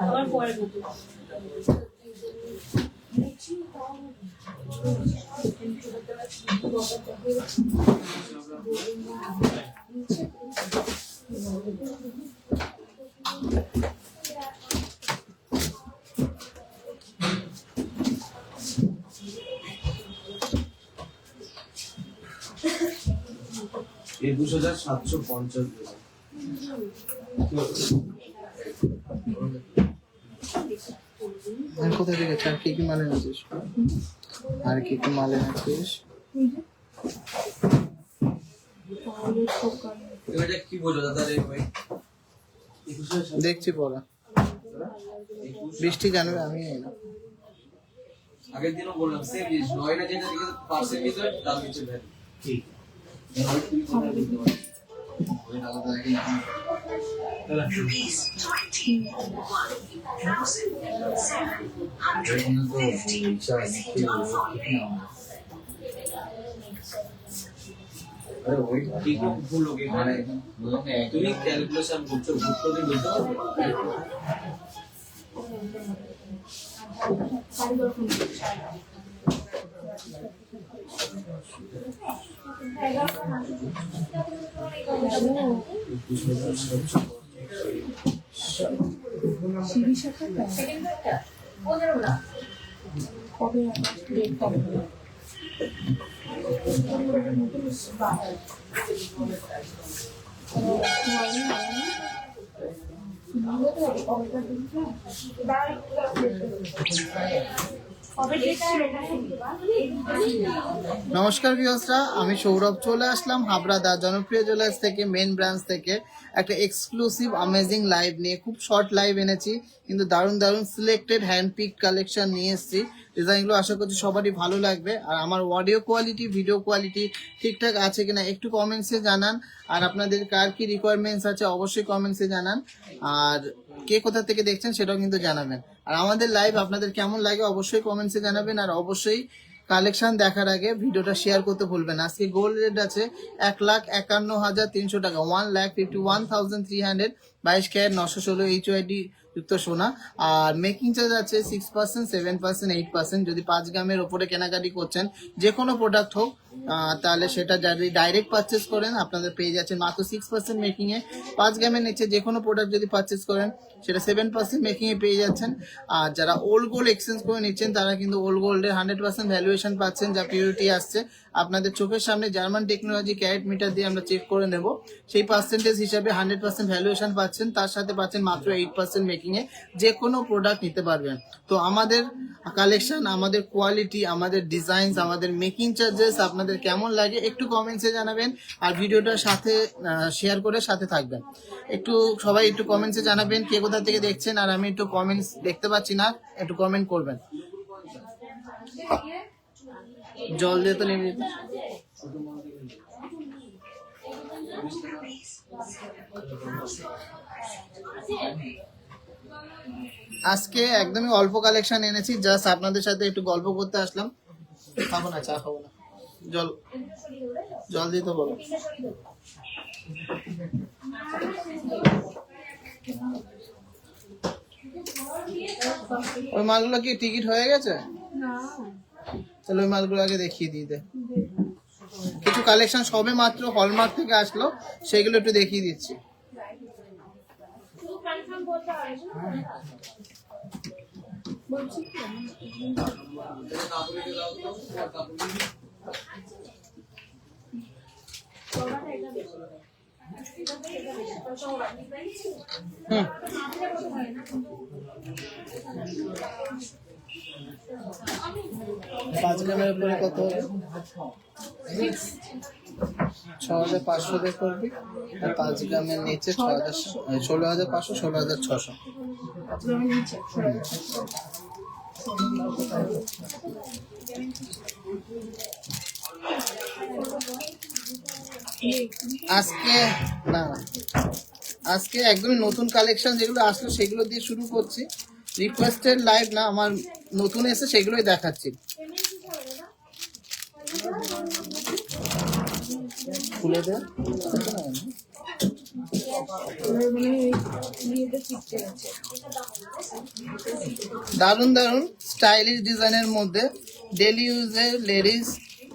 আবার পরে এই 2750 আর কোথায় থেকে আর কি মাল এনেছিস? আর কি মাল এনেছিস? এটা কি বোঝো দাদা রে ভাই? দেখছি পরে বৃষ্টি জানবে আমি না আগের দিনও বললাম সেম জিনিস নয় না যেটা দিকে পার্সেল দিতে দাম নিচে ভ্যাট ঠিক আর তুই কোথায় দিতে পারিস ওই আলাদা আগে না अरे वही ठीक है भूल हो गई मैंने तुम कैलकुलेशन बुक तो नहीं मिलता নমস্কার ভিউয়ার্সরা, আমি সৌরভ চলে আসলাম হাবড়া দা জনপ্রিয় জুয়েলার্স থেকে মেন ব্রাঞ্চ থেকে একটা এক্সক্লুসিভ অ্যামেজিং লাইভ নিয়ে। খুব শর্ট লাইভ এনেছি কিন্তু দারুণ দারুণ সিলেক্টেড হ্যান্ড পিক কালেকশন নিয়ে এসেছি। ডিজাইনগুলো আশা করছি সবারই ভালো লাগবে। আর আমার অডিও কোয়ালিটি ভিডিও কোয়ালিটি ঠিকঠাক আছে কিনা একটু কমেন্টসে জানান। আর আপনাদের কার কি রিকোয়ারমেন্টস আছে অবশ্যই কমেন্টসে জানান। আর কে কোথা থেকে দেখছেন সেটাও কিন্তু জানাবেন। আর আমাদের লাইভ আপনাদের কেমন লাগে অবশ্যই কমেন্টসে জানাবেন। আর অবশ্যই কালেকশন দেখার আগে ভিডিওটা শেয়ার করতে ভুলবেন। আজকে গোল্ড রেট আছে 1,51,300 টাকা, 1,51,300, 22 ক্যারেট 916 HYD যুক্ত সোনা। আর মেকিং চার্জ আছে 6%, 7%, 8%। যদি 5 গ্রামের ওপরে কেনাকাটি করছেন যে কোনো প্রোডাক্ট হোক তাহলে সেটা যদি ডাইরেক্ট পারচেস করেন আপনাদের পেয়ে যাচ্ছেন মাত্র 6% মেকিং এ। 5 গ্রামের নিচে যে কোনো প্রোডাক্ট যদি পারচেস করেন সেটা 7% মেকিং এ পেয়ে যাচ্ছেন। আর যারা ওল্ড গোল্ড এক্সচেঞ্জ করে নিচ্ছেন তারা কিন্তু ওল্ড গোল্ডের 100% ভ্যালুয়েশন পাচ্ছেন, যা পিউরিটি আসছে। আপনাদের চোখের সামনে জার্মান টেকনোলজি ক্যারেট মিটার দিয়ে আমরা চেক করে নেব, সেই পার্সেন্টেজ হিসাবে 100% ভ্যালুয়েশন পাচ্ছেন। তার সাথে পাচ্ছেন মাত্র 8% মেকিং এ যে কোনো প্রোডাক্ট নিতে পারবেন। তো আমাদের কালেকশন, আমাদের কোয়ালিটি, আমাদের ডিজাইনস, আমাদের মেকিং চার্জেস আপনাদের কেমন লাগে একটু কমেন্টসে জানাবেন। আর ভিডিওটার সাথে শেয়ার করে সাথে থাকবেন। একটু সবাই একটু কমেন্টসে জানাবেন কে কোথা থেকে দেখছেন। আর আমি একটু কমেন্টস দেখতে পাচ্ছি না, একটু কমেন্ট করবেন। জল দিয়ে তো নেমে আজকে একদমই অল্প কালেকশন এনেছি, জাস্ট আপনাদের সাথে একটু গল্প করতে আসলাম। খাবো না, চা খাবো না, জল জল দিতে বলো। ওই মালগুলো কি টিকিট হয়ে গেছে? তাহলে ওই মালগুলো আগে দেখিয়ে দিতে। কিছু কালেকশন সবে মাত্র হলমার্ক থেকে আসলো, সেগুলো একটু দেখিয়ে দিচ্ছি। পাঁচ গ্রামের উপরে কত হবে? 6,500 দিয়ে করবি। আর 5 গ্রামের নিচে 16,500, 16,600। আজকে না, আজকে একদমই নতুন কালেকশন যেগুলো আসলো সেগুলো দিয়ে শুরু করছি। রিকোয়েস্টেড লাইভ না, আমার নতুন এসে সেগুলোই দেখাচ্ছি। খুলে দে। দারুন দারুন স্টাইলিশ ডিজাইনের মধ্যে ডেলি ইউজে লেডিস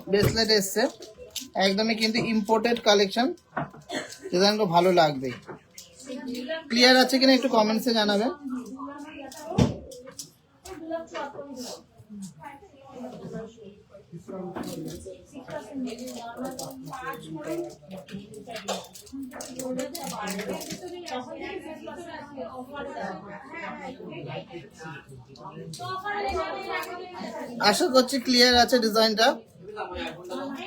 ব্রেসলেট এসছে, একদমই কিন্তু ইম্পোর্টেড কালেকশন। ডিজাইনগুলো ভালো লাগবে। ক্লিয়ার আছে কিনা একটু কমেন্টসে জানাবেন। আশা করছি ক্লিয়ার আছে ডিজাইনটা।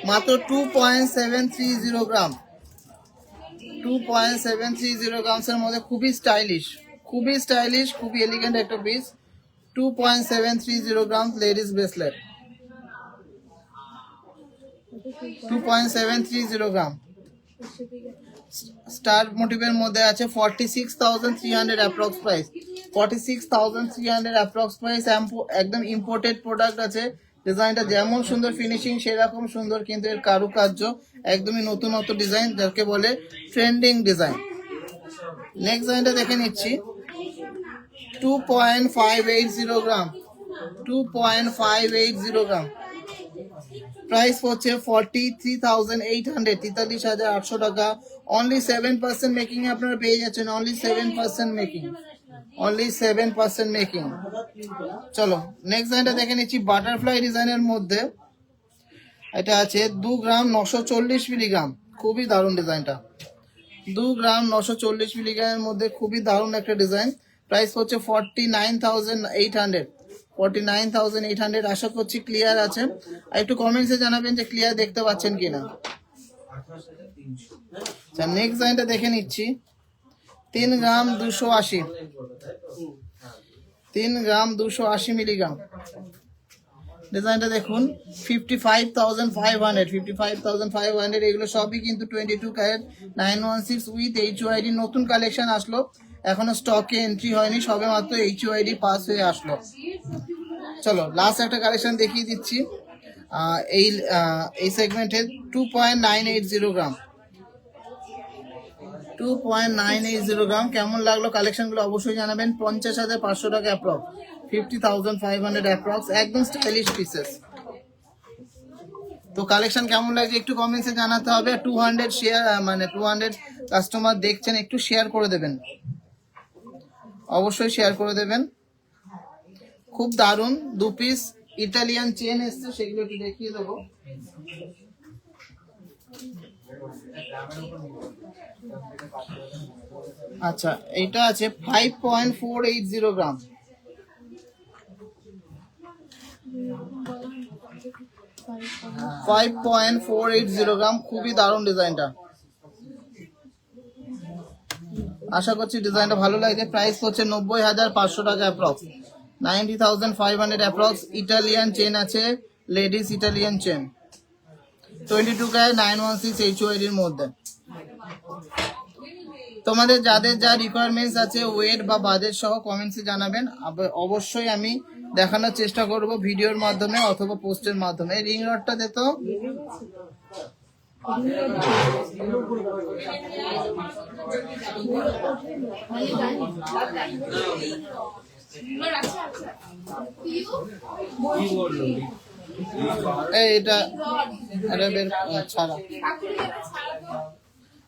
মাত্র 2.730 গ্রাম, 2.730 গ্রামসের মধ্যে খুবই স্টাইলিশ, খুবই এলিগেন্ট একটা পিস। 2.730 গ্রাম লেডিস ব্রেসলেট, 2.730 গ্রাম। স্টার মোটিভের মধ্যে আছে 46,300 অ্যাপ্রক্স প্রাইস, 46,300 অ্যাপ্রক্স প্রাইস। একদম ইম্পোর্টেড প্রোডাক্ট আছে। ডিজাইনটা যেমন সুন্দর ফিনিশিং সেরকম সুন্দর, কিন্তু এর কারুকার্য একদমই নতুনত্ব ডিজাইন, যাকে বলে ট্রেন্ডিং ডিজাইন। নেক্সট ডিজাইনটা দেখে নিচ্ছি। 2.580 গ্রাম, 2.580 গ্রাম। প্রাইস হচ্ছে 43,800, 43,800 টাকা। অনলি 7% মেকিং এ আপনারা পেয়ে যাচ্ছেন, অনলি 7% মেকিং, অনলি 7% মেকিং। চলো নেক্সট ডিজাইনটা দেখে নিচ্ছি। বাটারফ্লাই ডিজাইনের মধ্যে এটা আছে 2 গ্রাম 940 মিলিগ্রাম। খুবই দারুণ ডিজাইনটা, 2 গ্রাম 940 মিলিগ্রামের মধ্যে খুবই দারুণ একটা ডিজাইন। প্রাইস হচ্ছে 49,800, 49,800। আশা করছি ক্লিয়ার আছে। আর একটু কমেন্টসে জানাবেন যে ক্লিয়ার দেখতে পাচ্ছেন কিনা। আচ্ছা নেক্সট ডিজাইনটা দেখে নিচ্ছি। 3 গ্রাম 280, 3 গ্রাম 280 মিলিগ্রাম। ডিজাইনটা দেখুন। 55,500, 55,500। এগুলো সবই কিন্তু 22 ক্যারেট 916 উইথ HUID। নতুন কালেকশন আসলো, এখনো স্টকে এন্ট্রি হয়নি, সবে মাত্র HUID পাস হয়ে আসলো। চলো লাস্ট একটা কালেকশন দেখিয়ে দিচ্ছি এই সেগমেন্টে। 2.980 গ্রাম, 2.980 গ্রাম। কেমন লাগলো কালেকশনগুলো অবশ্যই জানাবেন। 50,500 টাকা অ্যাপ্রক্স, 50,500 অ্যাপ্রক্স। একদম স্টাইলিশ পিসেস। তো কালেকশন কেমন লাগছে একটু কমেন্টসে জানাতে হবে। 200 শেয়ার, মানে 200 কাস্টমার দেখছেন, একটু শেয়ার করে দেবেন, অবশ্যই শেয়ার করে দেবেন। খুব দারুণ 2 পিস ইটালিয়ান চেন এসছে, সেগুলো একটু দেখিয়ে দেবো। আচ্ছা এইটা আছে 5.480 গ্রাম, 5.480 গ্রাম। খুবই দারুণ ডিজাইনটা। আশা করছি ডিজাইনটা ভালো লাগছে। প্রাইস হচ্ছে 90,500 টাকা অ্যাপ্রক্স, 90,500 অ্যাপ্রক্স। ইটালিয়ান চেন আছে, ladies Italian chain, 22 carat 916 HUID এর মধ্যে। তোমাদের যাদের যা রিকোয়ারমেন্টস আছে ওয়েট বা বাজেট সহ কমেন্টসে জানাবেন, অবশ্যই আমি দেখানোর চেষ্টা করব ভিডিওর মাধ্যমে অথবা পোস্টের মাধ্যমে। রিং রডটা দে তো। এটা ছাড়া।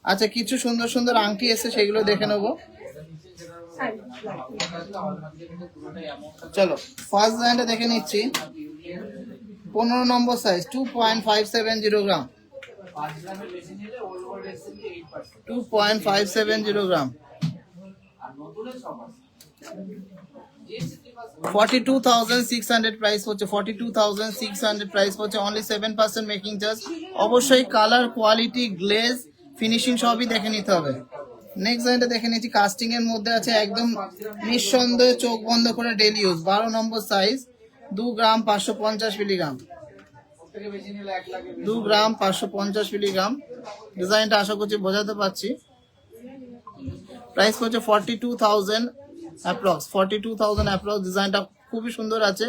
আচ্ছা কিছু সুন্দর সুন্দর আংটি এসে সেগুলো দেখে নেবো। চলো ফার্স্ট ডিজাইনটা দেখে নিচ্ছি। 15 নম্বর সাইজ, 2.570 গ্রাম, 2.570 গ্রাম। 42,600 প্রাইস হচ্ছে, 42,600 প্রাইস হচ্ছে। Only 7% making charge. অবশ্যই কালার, কোয়ালিটি, গ্লেজ, ফিনিশিং সবই দেখে নিতে হবে। নেক্সট ডিজাইনটা দেখে নিচ্ছি। কাস্টিং এর মধ্যে আছে, একদম নিঃসন্দেহে চোখ বন্ধ করে ডেলি ইউজ। 12 নম্বর সাইজ, 2 গ্রাম 550 মিলিগ্রাম, 2 গ্রাম 550 মিলিগ্রাম। ডিজাইনটা আশা করছি বোঝাতে পারছি। প্রাইস হচ্ছে 42,000 অ্যাপ্রক্স, 42,000 অ্যাপ্রক্স। ডিজাইনটা খুবই সুন্দর আছে,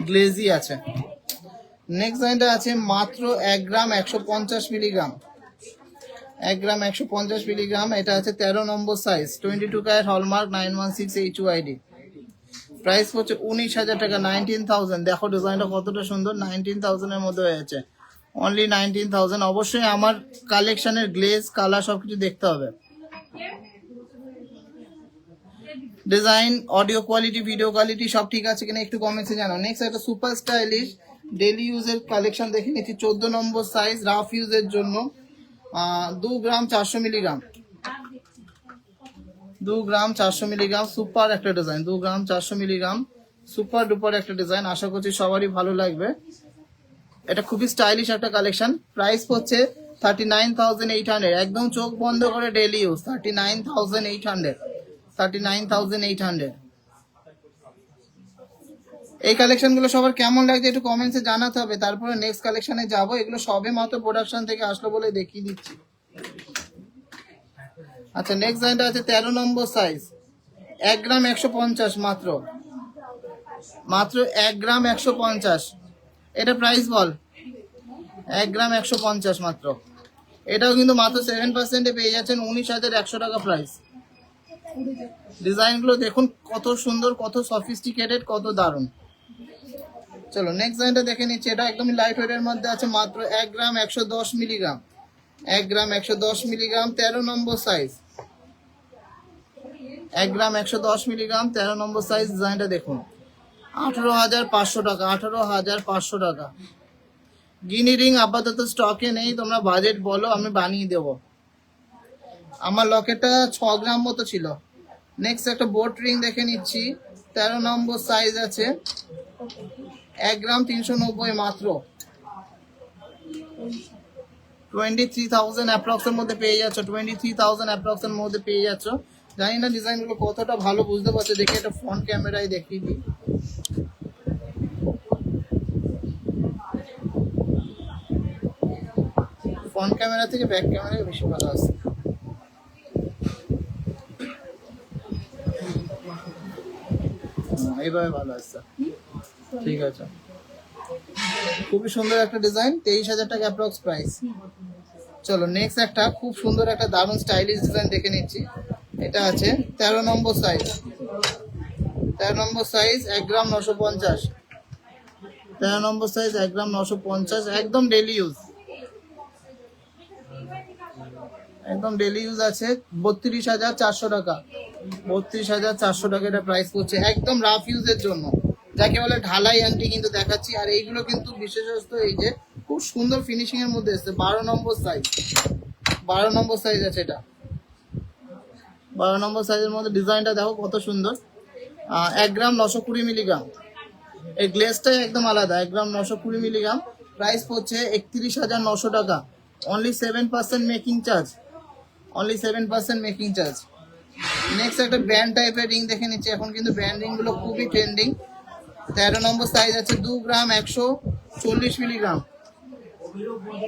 গ্লেজি আছে। নেক্সট ডিজাইনটা আছে মাত্র 1 গ্রাম 150 মিলিগ্রাম, 1 গ্রাম 150 মিলিগ্রাম। এটা আছে 13 number size, 22 carat hallmark, 916 HUID। Price হচ্ছে 19,000 টাকা, 19,000। দেখো ডিজাইনটা কতটা সুন্দর, 19,000 এর মধ্যে হয়েছে, অনলি 19,000। অবশ্যই আমার কালেকশনের গ্লেজ কালার সবকিছু দেখতে হবে। Design, audio quality, video quality সব ঠিক আছে কিনা একটু কমেন্টসে জানাও। নেক্সট একটা সুপার স্টাইলিশ ডেলি ইউজের কালেকশন দেখে নিচ্ছি, 14 নম্বর সাইজ, রাফ ইউজের জন্য। 2 গ্রাম 400 মিলিগ্রাম, 2 গ্রাম 400 মিলিগ্রাম। সুপার একটা ডিজাইন, 2 গ্রাম 400 মিলিগ্রাম, সুপার ডুপার একটা ডিজাইন। আশা করছি সবারই ভালো লাগবে। এটা খুবই স্টাইলিশ একটা কালেকশন। প্রাইস হচ্ছে 39,800, একদম চোখ বন্ধ করে ডেলি ইউজ, 39,800, 39,800। এই কালেকশনগুলো সবার কেমন লাগছে একটু কমেন্টসে জানাতে হবে, তারপরে নেক্সট কালেকশনে যাব। এগুলো সবে মাত্র প্রোডাকশন থেকে আসলো বলে দেখিয়ে দিচ্ছি। আচ্ছা, নেক্সট ডিজাইনটা আছে 13 নম্বর সাইজ, 1 গ্রাম 150, মাত্র 1 গ্রাম 150। এটা প্রাইস বল, 1 গ্রাম 150 মাত্র। এটাও কিন্তু মাত্র 7% পেয়ে যাচ্ছেন, 19,100 টাকা প্রাইস। ডিজাইনগুলো দেখুন কত সুন্দর, কত সফিস্টিকেটেড, কত দারুণ। চলো নেক্সট ডিজাইনটা দেখে নিচ্ছি। এটা একদমই লাইট ওয়েটের মধ্যে আছে, মাত্র 1 গ্রাম 110 মিলিগ্রাম, 1 গ্রাম 110 মিলিগ্রাম, 13 নম্বর সাইজ, 1 গ্রাম 110 মিলিগ্রাম, 13 নম্বর সাইজ। ডিজাইনটা দেখুন, 18,500 টাকা, 18,500 টাকা। গিনি রিং আপাতত স্টকে নেই, তোমরা বাজেট বলো, আমি বানিয়ে দেবো। আমার লকেটটা 6 গ্রাম মতো ছিল। নেক্সট একটা বোট রিং দেখে নিচ্ছি, 13 নম্বর সাইজ আছে, 1 গ্রাম 390, মাত্র 23,000 অ্যাপ্রক্স এর মধ্যে পেয়ে যাচ্ছ, 23,000 অ্যাপ্রক্স এর মধ্যে পেয়ে যাচ্ছ। জানি না ডিজাইনগুলো কতটা ভালো বুঝতে পারছো, দেখে এটা ফ্রন্ট ক্যামেরায় দেখিয়ে দিই। ফ্রন্ট ক্যামেরা থেকে ব্যাক ক্যামেরায় বেশি ভালো আসছে। এইভাবে ভালো আসছে, ঠিক আছে। খুবই সুন্দর একটা ডিজাইন, 23,000 টাকা অ্যাপ্রক্স প্রাইস। চলো নেক্সট একটা খুব সুন্দর একটা দারুণ স্টাইলিশ ডিজাইন দেখে নিচ্ছি। এটা আছে 13 নম্বর সাইজ, 13 নম্বর সাইজ, 1 গ্রাম 950, 13 নম্বর সাইজ, 1 গ্রাম 950, একদম ডেলি ইউজ, একদম ডেলি ইউজ আছে, 32,400 টাকা, 32,400 টাকা এটা প্রাইস পড়ছে, একদম রাফ ইউজের জন্য, যাকে বলে ঢালাই আংটি কিন্তু দেখাচ্ছি। আর এইগুলো কিন্তু বিশেষত এই যে খুব সুন্দর ফিনিশিং এর মধ্যে এসছে, 12 নম্বর সাইজ, 12 নম্বর সাইজ আছে এটা, 12 নম্বর সাইজের মধ্যে। ডিজাইনটা দেখো কত সুন্দর, 1 গ্রাম 920 মিলিগ্রাম। এই গ্লেজটাই একদম আলাদা, 1 গ্রাম 920 মিলিগ্রাম। প্রাইস পড়ছে 31,900 টাকা, only 7% making charge, only 7% making charge. Next একটা ব্যান্ড টাইপের রিং দেখে নিচ্ছি। এখন কিন্তু ব্যান্ড রিং গুলো খুবই ট্রেন্ডিং। 13 নম্বর সাইজ আছে, 2 গ্রাম 140 মিলিগ্রাম।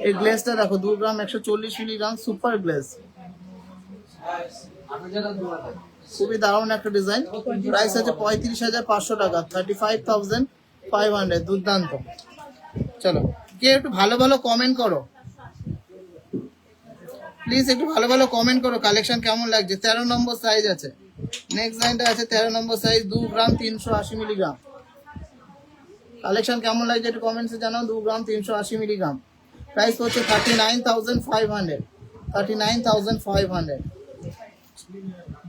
এই গ্লেজটা দেখো, 2 গ্রাম 140 মিলিগ্রাম, সুপার গ্লেজ, খুবই দারুণ একটা ডিজাইন। প্রাইস আছে 35,500 টাকা, 35,500, দুর্দান্ত। চলো কে একটু ভালো ভালো কমেন্ট করো প্লিজ, একটু ভালো ভালো কমেন্ট করো, কালেকশন কেমন লাগছে। 13 নম্বর সাইজ আছে। নেক্সট লাইনটা আছে 13 নম্বর সাইজ, 2 গ্রাম 380 মিলিগ্রাম। কালেকশন কেমন লাগছে একটু কমেন্টসে জানাও। 2 গ্রাম 380 মিলিগ্রাম। প্রাইস হচ্ছে 39,500, 39,500।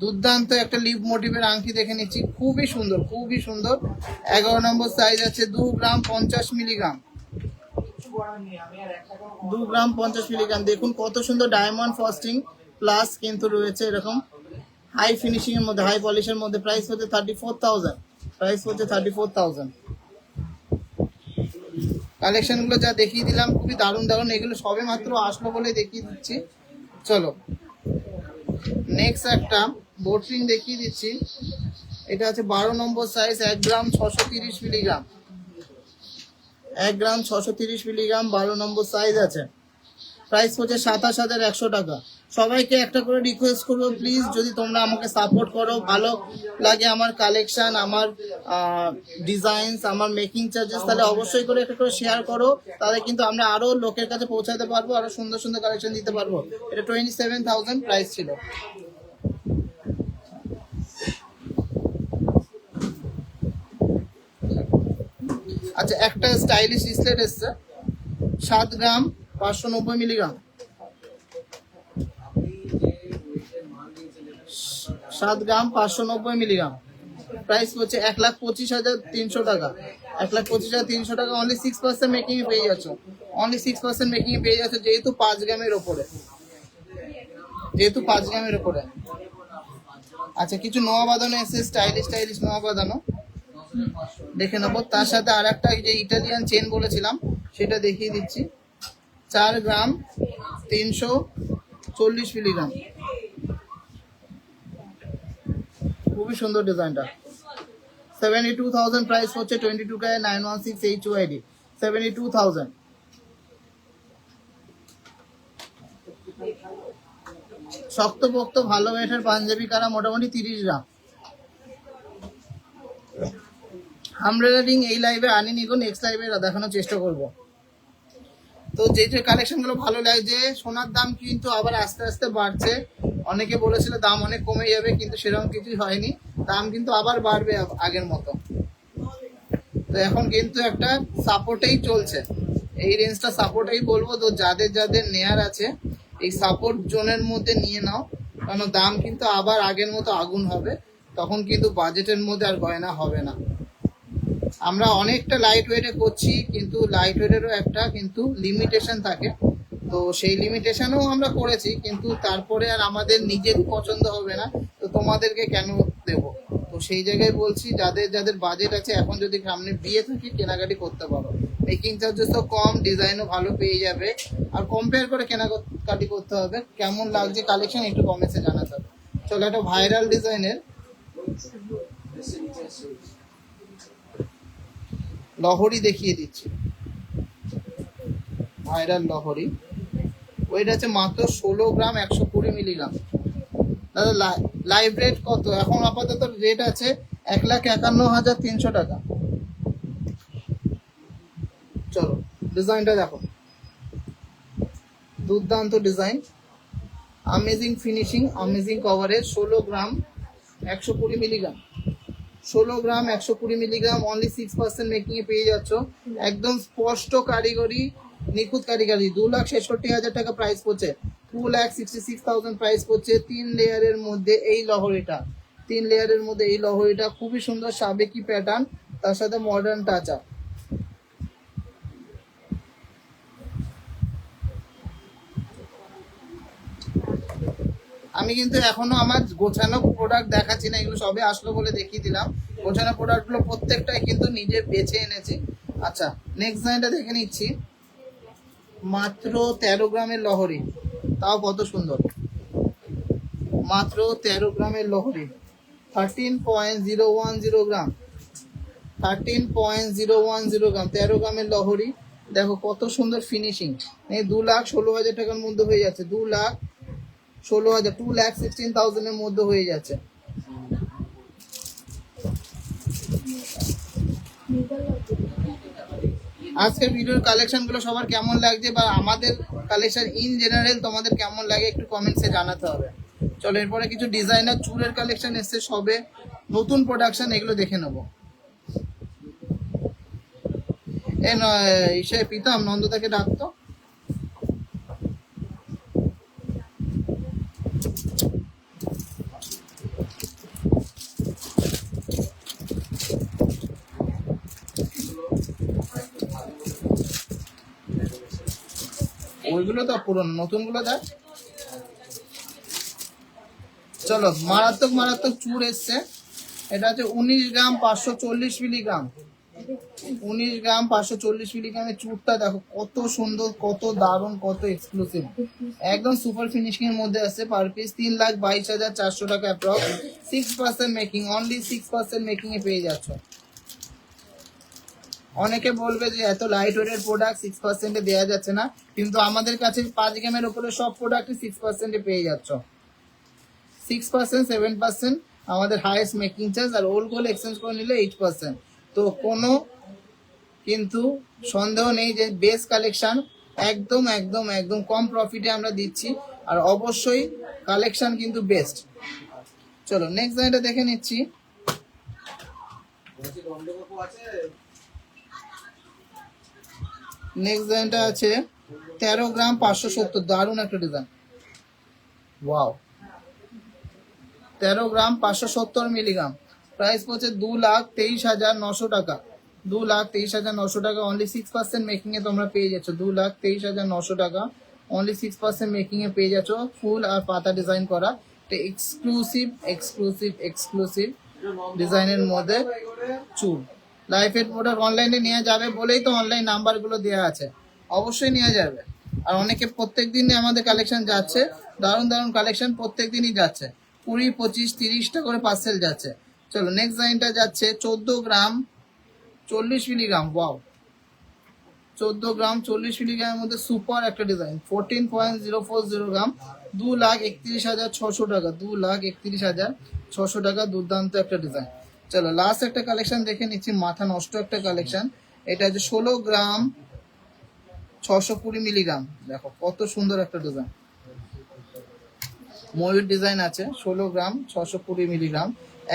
দুর্দান্ত একটা লিভ মোটিভের আংটি দেখে নিচ্ছি, খুবই সুন্দর, খুবই সুন্দর। 11 নম্বর সাইজ আছে, 2 গ্রাম 50 মিলিগ্রাম, 2 গ্রাম 50 মিলিগ্রাম। দেখুন কত সুন্দর ডায়মন্ড ফস্টিং প্লাস কিন্তু রয়েছে এরকম হাই ফিনিশিং এর মধ্যে, হাই পলিশের মধ্যে। প্রাইস হচ্ছে 34,000, প্রাইস হচ্ছে 34,000। কালেকশন গুলো যা দেখিয়ে দিলাম খুবই দারুণ দারুণ, এগুলো সবে মাত্র আসলো বলে দেখিয়ে দিচ্ছি। চলো নেক্সট একটা বোট রিং দেখিয়ে দিচ্ছি। এটা আছে 12 নম্বর সাইজ, 1 গ্রাম 630 মিলিগ্রাম, 1 গ্রাম 630 মিলিগ্রাম, 12 নম্বর সাইজ আছে। প্রাইস হচ্ছে 27,100 টাকা, সবাইকে একটা করে রিকোয়েস্ট করবো, প্লিজ যদি তোমরা আমাকে সাপোর্ট করো, ভালো লাগে আমার কালেকশন, আমার ডিজাইনস, আমার মেকিং চার্জেস, তাহলে অবশ্যই করে একটা করে শেয়ার করো। তাহলে কিন্তু আমরা আরো লোকের কাছে পৌঁছাতে পারবো, আরো সুন্দর সুন্দর কালেকশন দিতে পারবো। এটা 27,000 প্রাইস ছিল। আচ্ছা, একটা স্টাইলিশ রিসলেট এসছে 7 গ্রাম 590 মিলিগ্রাম, আপনি যে ওয়েটের মাল নিয়েছেন এটা 7 গ্রাম 590 মিলিগ্রাম, প্রাইস হচ্ছে 1,25,300 টাকা। 1,25,300 টাকা, অনলি 6% মেকিং এ পেয়ে যাচ্ছ, অনলি 6% মেকিং এ পেয়ে যাচ্ছ, যেহেতু 5 গ্রামের ওপরে, যেহেতু 5 গ্রামের ওপরে। আচ্ছা, কিছু নোয়া বাঁধানো এসে স্টাইলিশ স্টাইলিশ নোয়া বাঁধানো দেখে নেবো। তার সাথে আর একটা যে ইটালিয়ান চেন বলেছিলাম সেটা দেখিয়ে দিচ্ছি, 4 গ্রাম 340 মিলিগ্রাম, খুবই সুন্দর ডিজাইনটা। 72,000 প্রাইস হচ্ছে, 22K 916 HYD, 72,000। শক্তপোক্ত ভালো ওয়েটের পাঞ্জাবি কারা, মোটামুটি 30 গ্রাম। আমরা রিং এই লাইভে আনিনি গো, নেক্সট লাইভে দেখানোর চেষ্টা করব। তো যে যে কালেকশনগুলো ভালো লাগছে, সোনার দাম কিন্তু আবার আস্তে আস্তে বাড়ছে। অনেকে বলেছিল দাম অনেক কমে যাবে, কিন্তু সেরকম কিছুই হয়নি, দাম কিন্তু আবার বাড়বে আগের মতো। তো এখন কিন্তু একটা সাপোর্টেই চলছে, এই রেঞ্জটা সাপোর্টেই বলবো। তো যাদের যাদের নেয়ার আছে এই সাপোর্ট জোনের মধ্যে নিয়ে নাও, কারণ দাম কিন্তু আবার আগের মতো আগুন হবে, তখন কিন্তু বাজেটের মধ্যে আর গয়না হবে না। আমরা অনেকটা লাইট ওয়েটে করছি, কিন্তু লাইট ওয়েটেরও একটা কিন্তু লিমিটেশন থাকে, তো সেই লিমিটেশনও আমরা করেছি, কিন্তু তারপরে আর আমাদের নিজের পছন্দ হবে না, তো তোমাদেরকে কেন দেব। তো সেই জায়গায় বলছি, যাদের যাদের বাজেট আছে, এখন যদি সামনে বিয়ে থাকে কেনাকাটি করতে পারো, মেকিং চার্জেস তো কম, ডিজাইনও ভালো পেয়ে যাবে, আর কম্পেয়ার করে কেনাকাটি করতে হবে। কেমন লাগছে কালেকশন একটু কমেন্টে জানাতে হবে। চলো, একটা ভাইরাল ডিজাইনের লহরি দেখিয়ে দিচ্ছি, ভাইরাল লহরি। ওইটা আছে মাত্র 16 গ্রাম 120 মিলিগ্রাম। দাদা লাইভ রেট কত এখন? আপাতত রেট আছে 1,51,300 টাকা। চলো ডিজাইনটা দেখো, দুর্দান্ত design, amazing finishing, amazing coverage. 16 গ্রাম 120 মিলিগ্রাম, 16 গ্রাম 120 মিলিগ্রাম, অনলি 6% মেকিং এ পেয়ে যাচ্ছ। একদম স্পষ্ট কারিগরি, নিখুঁত কারিগরি। 2,66,000 টাকা প্রাইস পড়ছে, 2,66,000 প্রাইস পড়ছে। 3 লেয়ারের মধ্যে এই লহরিটা, 3 লেয়ারের মধ্যে এই লহরিটা, খুবই সুন্দর সাবেকি প্যাটার্ন, তার সাথে মডার্ন টাচ আপ। আমি কিন্তু এখনো আমার গোছানো প্রোডাক্ট দেখাচ্ছি না, এগুলো সবে আসলো বলে দেখিয়ে দিলাম। গোছানো প্রোডাক্টগুলো প্রত্যেকটাই কিন্তু নিজে বেছে এনেছি। আচ্ছা, নেক্সট ডিজাইনটা দেখে নিচ্ছি, মাত্র 13 গ্রামের লহরি, তাও কত সুন্দর, মাত্র 13 গ্রামের লহরি, 13.010 গ্রাম, 13.010 গ্রাম, 13 গ্রামের লহরি। দেখো কত সুন্দর ফিনিশিং, 2,16,000 টাকার মধ্যে হয়ে যাচ্ছে, 2,16,000, 2,16,000 এর মধ্যে হয়ে যাচ্ছে। আজকের ভিডিওর কালেকশন গুলো সবার কেমন লাগছে, বা আমাদের কালেকশন ইন জেনারেল তোমাদের কেমন লাগে একটু কমেন্টসে জানাতে হবে। চলো, এরপরে কিছু ডিজাইনার চুলের কালেকশন এসছে সবে, নতুন প্রোডাকশন, এগুলো দেখে নেবো। ইসে প্রীতম, নন্দদাকে ডাকতো। ওইগুলো তো পুরনো, নতুন গুলো দেখ। চলো, মারাত্মক মারাত্মক চুর এসছে, এটা হচ্ছে 19 গ্রাম 540 মিলিগ্রাম, 19 গ্রাম 540 মিলিগ্রামের চুরটা দেখো কত সুন্দর, কত দারুণ, কত এক্সক্লুসিভ, একদম সুপার ফিনিশিং এর মধ্যে আছে। পার পিস 3,22,400 টাকা অ্যাপ্রক্স, 6% মেকিং, অনলি 6% মেকিং এ পেয়ে যাচ্ছ। অনেকে বলবে যে এত লাইট ওয়েটের প্রোডাক্ট 6% দেওয়া যাচ্ছে না, কিন্তু আমাদের কাছে 5 গ্রামের উপরে সব প্রোডাক্টই 6% পেয়ে যাচ্ছ। 6%, 7% আমাদের হাইয়েস্ট মেকিং চার্জ, আর ওল্ড গোল্ড এক্সচেঞ্জ করে নিলে 8%। তো কোনো কিন্তু সন্দেহ নেই যে বেস্ট কালেকশন, একদম একদম একদম কম প্রফিটে আমরা দিচ্ছি, আর অবশ্যই কালেকশন কিন্তু বেস্ট। চলো নেক্সট ডিজাইনটা দেখে নিচ্ছি। নেক্সট ডিজাইনটা আছে 13 গ্রাম 570, দারুণ একটা ডিজাইন, ওয়াও। 13 গ্রাম 570 মিলিগ্রাম, প্রাইস পড়ছে 2,23,900 টাকা। 2,23,900 টাকা, অনলি 6% মেকিং এ তোমরা পেয়ে যাচ্ছ। 2,23,900 টাকা, অনলি 6% মেকিং এ পেয়ে যাচ্ছ। ফুল আর পাতা ডিজাইন করা, এক্সক্লুসিভ এক্সক্লুসিভ এক্সক্লুসিভ ডিজাইনের মধ্যে চুল। লাইফ এড প্রোডাক্ট অনলাইনে নেওয়া যাবে বলেই তো অনলাইন নাম্বারগুলো দেওয়া আছে, অবশ্যই নেওয়া যাবে। আর অনেকে প্রত্যেক দিন আমাদের কালেকশন যাচ্ছে, দারুণ দারুণ কালেকশন প্রত্যেক দিনই যাচ্ছে, 20, 25, 30টা করে পার্সেল যাচ্ছে। চলো নেক্সট ডিজাইনটা যাচ্ছে 14 গ্রাম 40 মিলিগ্রাম, ওয়াও। 14 গ্রাম 40 মিলিগ্রামের মধ্যে সুপার একটা ডিজাইন, 14.040 গ্রাম, 2,31,600 টাকা। 2,31,600 টাকা, দুর্দান্ত একটা ডিজাইন। চলো লাস্ট একটা কালেকশন দেখে নিচ্ছি, মাথা নষ্ট একটা কালেকশন। এটা হচ্ছে 16 গ্রাম 620 মিলিগ্রাম, দেখো কত সুন্দর একটা ডিজাইন, ময়ূর ডিজাইন আছে। 16 গ্রাম 620 মিলিগ্রাম,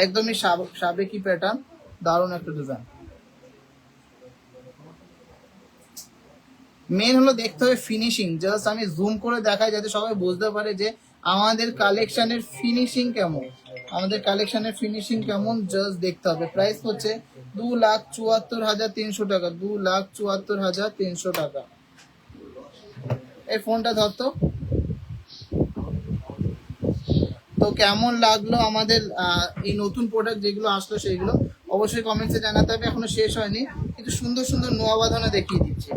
একদমই সাবেকি প্যাটার্ন, দারুণ একটা ডিজাইন। মেন হলো দেখতে হবে ফিনিশিং, জাস্ট আমি জুম করে দেখাই যাতে সবাই বুঝতে পারে যে আমাদের কালেকশনের ফিনিশিং কেমন, আমাদের কালেকশনের ফিনিশিং কেমন, জাস্ট দেখতে হবে। প্রাইস হচ্ছে 2,74,300 টাকা। 2,74,300 টাকা। এই ফোনটা ধরতো। তো কেমন লাগলো আমাদের এই নতুন প্রোডাক্ট যেগুলো আসলো সেগুলো অবশ্যই কমেন্টসে জানাতে হবে। এখনো শেষ হয়নি, কিন্তু সুন্দর সুন্দর নোয়া বাঁধানো দেখিয়ে দিচ্ছি,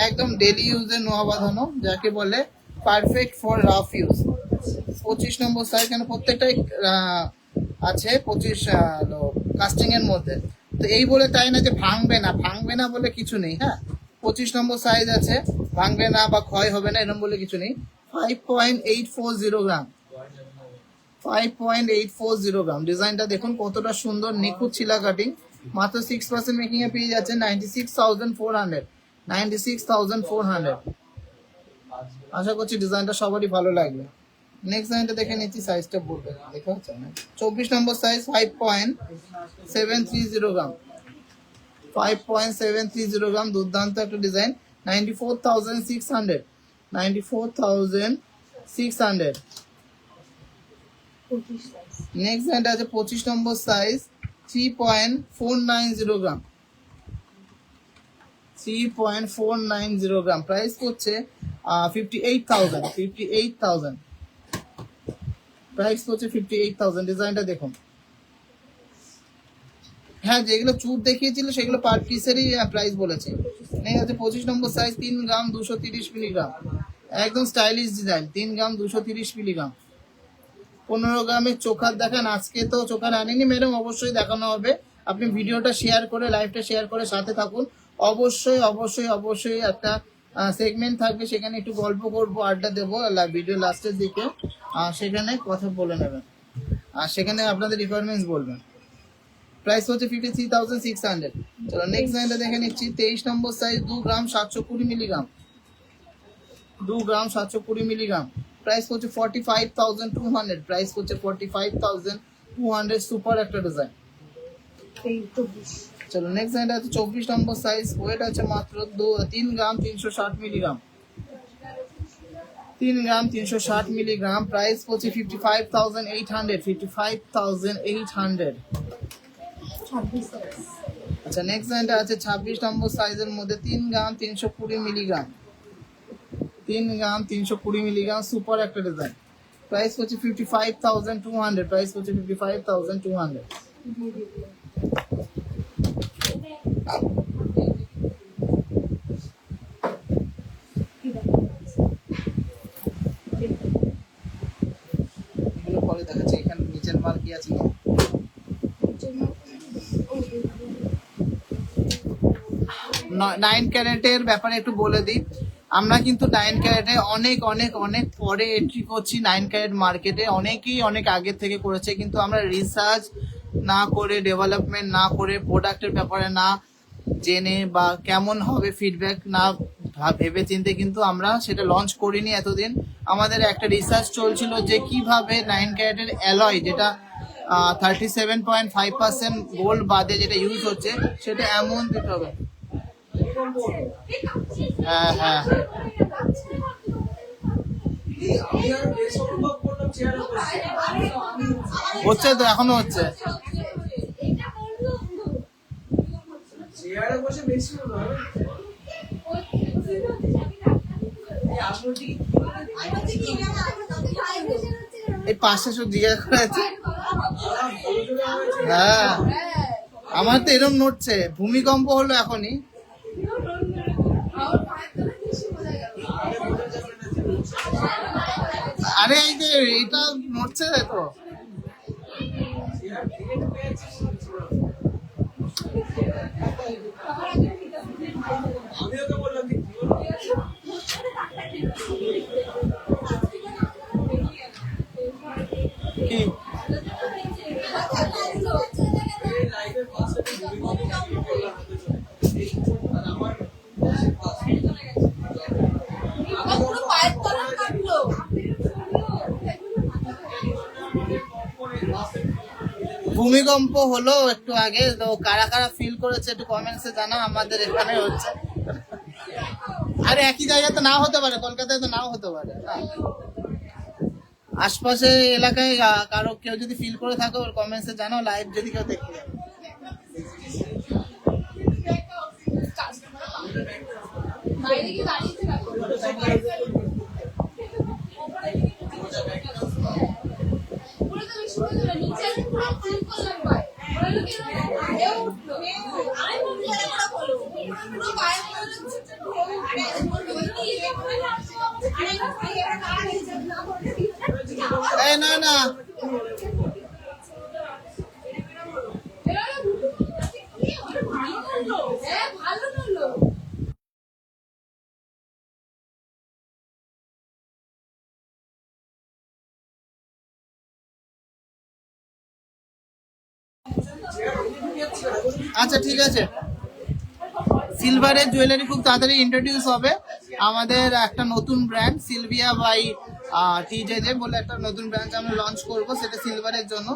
একদম ডেলি ইউজের নোয়া বাঁধানো, যাকে বলে perfect for rough use. 25 number size, কেন প্রত্যেকটাই আছে 25 কাস্টিং এর মধ্যে। তো এই বলে তাই না যে ভাঙবে না, ভাঙবে না বলে কিছু নেই। হ্যাঁ, 25 নম্বর সাইজ আছে, ভাঙবে না বা ক্ষয় হবে না এরকম বলে কিছু নেই। 5.840 গ্রাম, 5.840 গ্রাম। ডিজাইনটা দেখুন কতটা সুন্দর, নিখুঁত ছিলা কাটিং, মাত্র 6% মেকিং এ পেয়ে যাচ্ছে 96,400। 96,400। আশা করছি ডিজাইনটা সবারই ভালো লাগবে। নেক্সট ডিজাইনটা দেখে নিচ্ছি, সাইজটা বলবে, দেখা হচ্ছে না। 24 নম্বর সাইজ, 5.730 গ্রাম, 5.730 গ্রাম, দুর্দান্ত একটা ডিজাইন। 94,600, 94,600। নেক্সট ডিজাইনটা আছে 25 নম্বর সাইজ, 3.490 গ্রাম, 3.490 গ্রাম। প্রাইস করছে 58,000, 58,000। প্রাইস করছে 58,000। ডিজাইনটা দেখুন। হ্যাঁ, যেগুলো চুর দেখিয়েছিল সেগুলো পার পিসেরই প্রাইস বলেছে। নেই আছে 25 নম্বর সাইজ, 3 গ্রাম 230 মিলিগ্রাম, একদম স্টাইলিশ ডিজাইন, 3 গ্রাম 230 মিলিগ্রাম। 15 গ্রামের চোখার দেখান, আজকে তো চোখার আনেনি ম্যাডাম, অবশ্যই দেখানো হবে। আপনি ভিডিওটা শেয়ার করে, লাইভটা শেয়ার করে সাথে থাকুন। অবশ্যই অবশ্যই অবশ্যই একটা সেগমেন্ট থাকবে, সেখানে একটু গল্প করবো, আড্ডা দেবো ভিডিও লাস্টের দিকে, সেখানে কথা বলে নেবেন, আর সেখানে আপনাদের রিকোয়ারমেন্টস বলবেন। প্রাইস হচ্ছে 53,600। চলো নেক্সট লাইনটা দেখে নিচ্ছি, 23 নম্বর সাইজ, 2 গ্রাম 720 মিলিগ্রাম, 2 গ্রাম 720 মিলিগ্রাম। প্রাইস হচ্ছে 45,200। প্রাইস হচ্ছে 45,200। সুপার একটা ডিজাইন। চলো নেক্সট লাইনটা আছে 24 নম্বর সাইজ, ওয়েট আছে মাত্র 3 গ্রাম 360 মিলিগ্রাম, 3 গ্রাম 360 মিলিগ্রাম। প্রাইস হচ্ছে 55,800, 55,800। আচ্ছা নেক্সট লাইনটা আছে 26 নম্বর সাইজের মধ্যে, 3 গ্রাম 320 মিলিগ্রাম, 3 গ্রাম 320 মিলিগ্রাম। সুপার একটা ডিজাইন। প্রাইস হচ্ছে 55,200। প্রাইস হচ্ছে 55,200। এগুলো পরে দেখাচ্ছি, এখানে নিচের মাল কি আছে না। 9 ক্যারেটের ব্যাপারে একটু বলে দিই। আমরা কিন্তু 9 ক্যারেটে অনেক অনেক অনেক পরে এন্ট্রি করছি। 9 ক্যারেট মার্কেটে অনেকেই অনেক আগে থেকে করেছে, কিন্তু আমরা রিসার্চ না করে, ডেভেলপমেন্ট না করে, প্রোডাক্টের ব্যাপারে না জেনে বা কেমন হবে ফিডব্যাক না ভেবে চিন্তে কিন্তু আমরা সেটা লঞ্চ করিনি এতদিন। আমাদের একটা রিসার্চ চলছিল যে কিভাবে 9 ক্যারেটের অ্যালয়, যেটা 37.5% গোল্ড বাদে যেটা ইউজ হচ্ছে, সেটা এমন দিতে হবে। হ্যাঁ হ্যাঁ, আমি আর বেশ অনুভব করলাম চেয়ারে বসে। হচ্ছে তো, এখনো হচ্ছে। চেয়ারে বসে বেশি মনে হয়। এই পাশে সব জিজ্ঞাসা করে আছে। হ্যাঁ, আমার তো এরকম নড়ছে, ভূমিকম্প হলো এখনই। আরে এই যে এটা নড়ছে তো। আমি ওকে বললাম কি লাইভের পাশে আমার ভূমিকম্প হলো একটু আগে, তো কারা কারা ফিল করেছে একটু কমেন্টসে জানা। আমাদের এখানে হচ্ছে। আরে একই জায়গায় তো নাও হতে পারে, কলকাতায় তো নাও হতে পারে না। আশপাশে এলাকায় কারো কেউ যদি ফিল করে থাকো কমেন্টসে জানাও, লাইভ যদি কেউ দেখতে। এই না না, আচ্ছা ঠিক আছে। সিলভারের জুয়েলারি খুব তাড়াতাড়ি ইন্ট্রোডিউস হবে। আমাদের একটা নতুন ব্র্যান্ড সিলভিয়া বাই টিজে বলে একটা নতুন ব্র্যান্ড আমরা লঞ্চ করব, সেটা সিলভারের জন্য।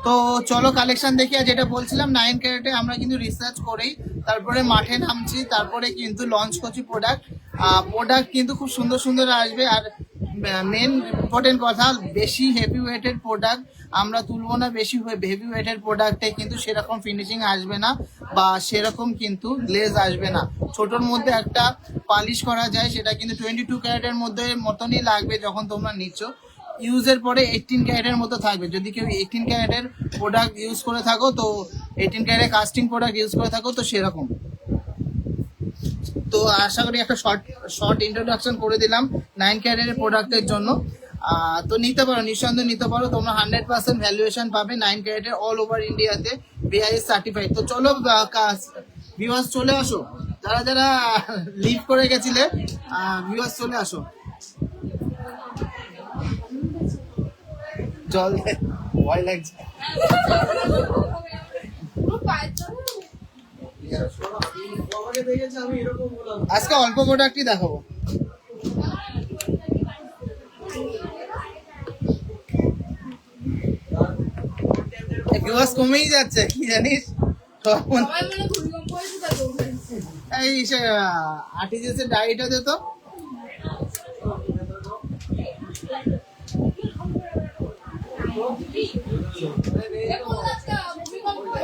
তো চলো কালেকশন দেখি। আর যেটা বলছিলাম 9 ক্যারেটে আমরা কিন্তু রিসার্চ করেই তারপরে মাঠে নামছি, তারপরে কিন্তু লঞ্চ করছি প্রোডাক্ট। প্রোডাক্ট কিন্তু খুব সুন্দর সুন্দর আসবে। আর মেন ইম্পর্টেন্ট কথা, বেশি হেভি ওয়েটের প্রোডাক্ট আমরা তুলবো না। বেশি হেভি ওয়েটের প্রোডাক্টে কিন্তু সেরকম ফিনিশিং আসবে না বা সেরকম কিন্তু গ্লেজ আসবে না। ছোটোর মধ্যে একটা পালিশ করা যায়, সেটা কিন্তু 22 ক্যারেটের মধ্যে মতনই লাগবে যখন তোমরা নিচ্ছ। ইউজের পরে 18 ক্যারেটের মতো থাকবে। যদি কেউ 18 ক্যারেটের প্রোডাক্ট ইউজ করে থাকো, তো 18 ক্যারেটের কাস্টিং প্রোডাক্ট ইউজ করে থাকো, তো সেরকম। তো আশা করি একটা শর্ট ইন্ট্রোডাকশন করে দিলাম 9 ক্যারেটের প্রোডাক্টের জন্য। তো নিতে পারো, নিঃসন্দেহে নিতে পারো। তোমরা 100% ভ্যালুয়েশন পাবে 9 ক্যারেটের অল ওভার ইন্ডিয়াতে, BIS সার্টিফাইড। তো চলো ভিউয়ার্স চলে আসো, যারা যারা লিভ করে গেছিলে ভিউয়ার্স চলে আসো। জল ভয় লাগছে। আমাকে দেখেছে আমি এরকম বললাম। আজকে অল্প প্রোডাক্টই দেখাবো। ভিউয়ার্স কমেই যাচ্ছে, কি জানিস? এই আর্টিজেস এর ডায়েরিটা দে তো।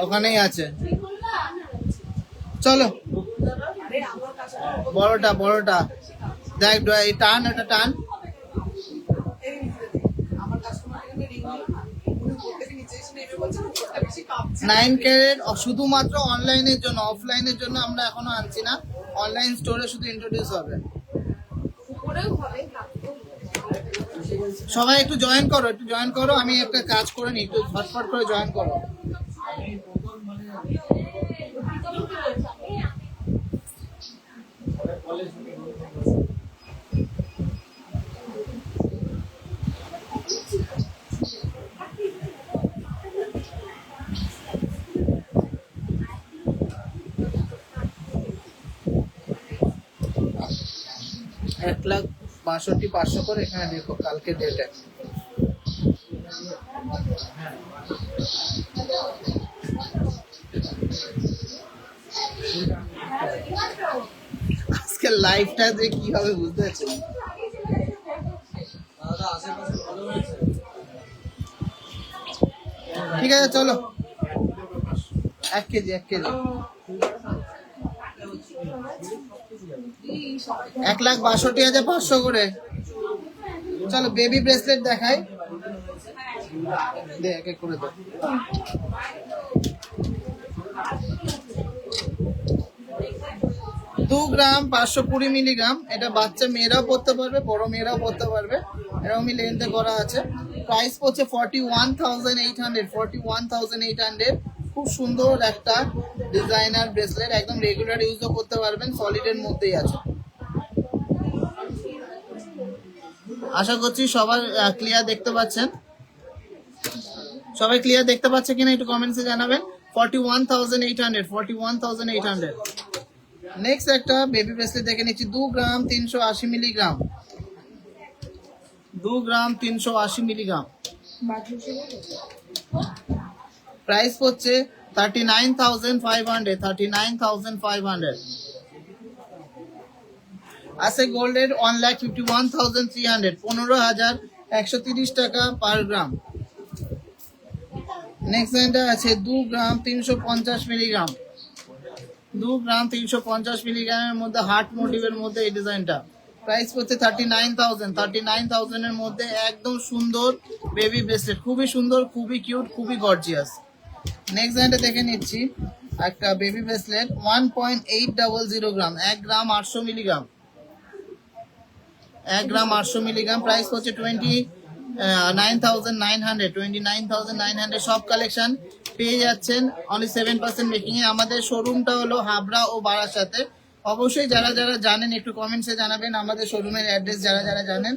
ওখানেই আছে, চলো। বড়টা বড়টা দেখ, টান, এটা টান। 9 ক্যারেট শুধুমাত্র অনলাইনের জন্য, অফলাইনের জন্য আমরা এখনো আনছি না। অনলাইন স্টোরে শুধু ইন্ট্রোডিউস হবে। সবাই একটু জয়েন করো, একটু জয়েন করো। আমি একটা কাজ করে নিই, একটু ঝটফট করে জয়েন করো। 1,62,500 করে এখানে দেখো কালকে ডেটে। আজকে লাইভটা যে কি হবে বুঝতে পারছি না। দাদা আশেপাশে ভালো হয়েছে। ঠিক আছে চলো 1 কেজি 1,62,500 করে। চলো বেবি ব্রেসলেট দেখাই, দে এক এক করে দে। 2 গ্রাম 520 মিলিগ্রাম। এটা বাচ্চা মেয়েরাও পড়তে পারবে, বড় মেয়েরাও পড়তে পারবে, এরকমই লেন্থে করা আছে। প্রাইস পড়ছে 41,800। 41,800। খুব সুন্দর একটা ডিজাইনার ব্রেসলেট, একদম রেগুলার ইউজও করতে পারবেন, সলিডের মধ্যেই আছে। আশা করছি সবাই ক্লিয়ার দেখতে পাচ্ছেন। সবাই ক্লিয়ার দেখতে পাচ্ছে কিনা একটু কমেন্টসে জানাবেন। 41,800। 41,800। নেক্সট একটা বেবি ব্রেসলেট দেখে নিচ্ছি। 2 গ্রাম 380 মিলিগ্রাম। 2 গ্রাম 380 মিলিগ্রাম। প্রাইস হচ্ছে 39,500। 39,500। আছে গোল্ডের 1,51,300। 15,130 টাকা পার গ্রাম। নেক্সট এটা আছে 2 গ্রাম 350 মিলিগ্রাম। 2 গ্রাম 350 মিলিগ্রামের মধ্যে হার্ট মোটিভের মধ্যে এই ডিজাইনটা। প্রাইস পড়ছে 39,000। 39,000 এর মধ্যে একদম সুন্দর বেবি ব্রেসলেট, খুবই সুন্দর, খুবই কিউট, খুবই গর্জিয়াস। নেক্সট এটা দেখে নিচ্ছি একটা বেবি ব্রেসলেট 1.800 গ্রাম। 1 গ্রাম 800 মিলিগ্রাম। 1 গ্রাম 800 মিলিগ্রাম। প্রাইস হচ্ছে 29,900। 29,900। সব কালেকশন পেয়ে যাচ্ছেন অনলি 7% মেকিং এ। আমাদের শোরুমটা হলো হাবড়া ও বারাসাতে। অবশ্যই যারা যারা জানেন একটু কমেন্টসে জানাবেন। আমাদের শোরুমের অ্যাড্রেস যারা যারা জানেন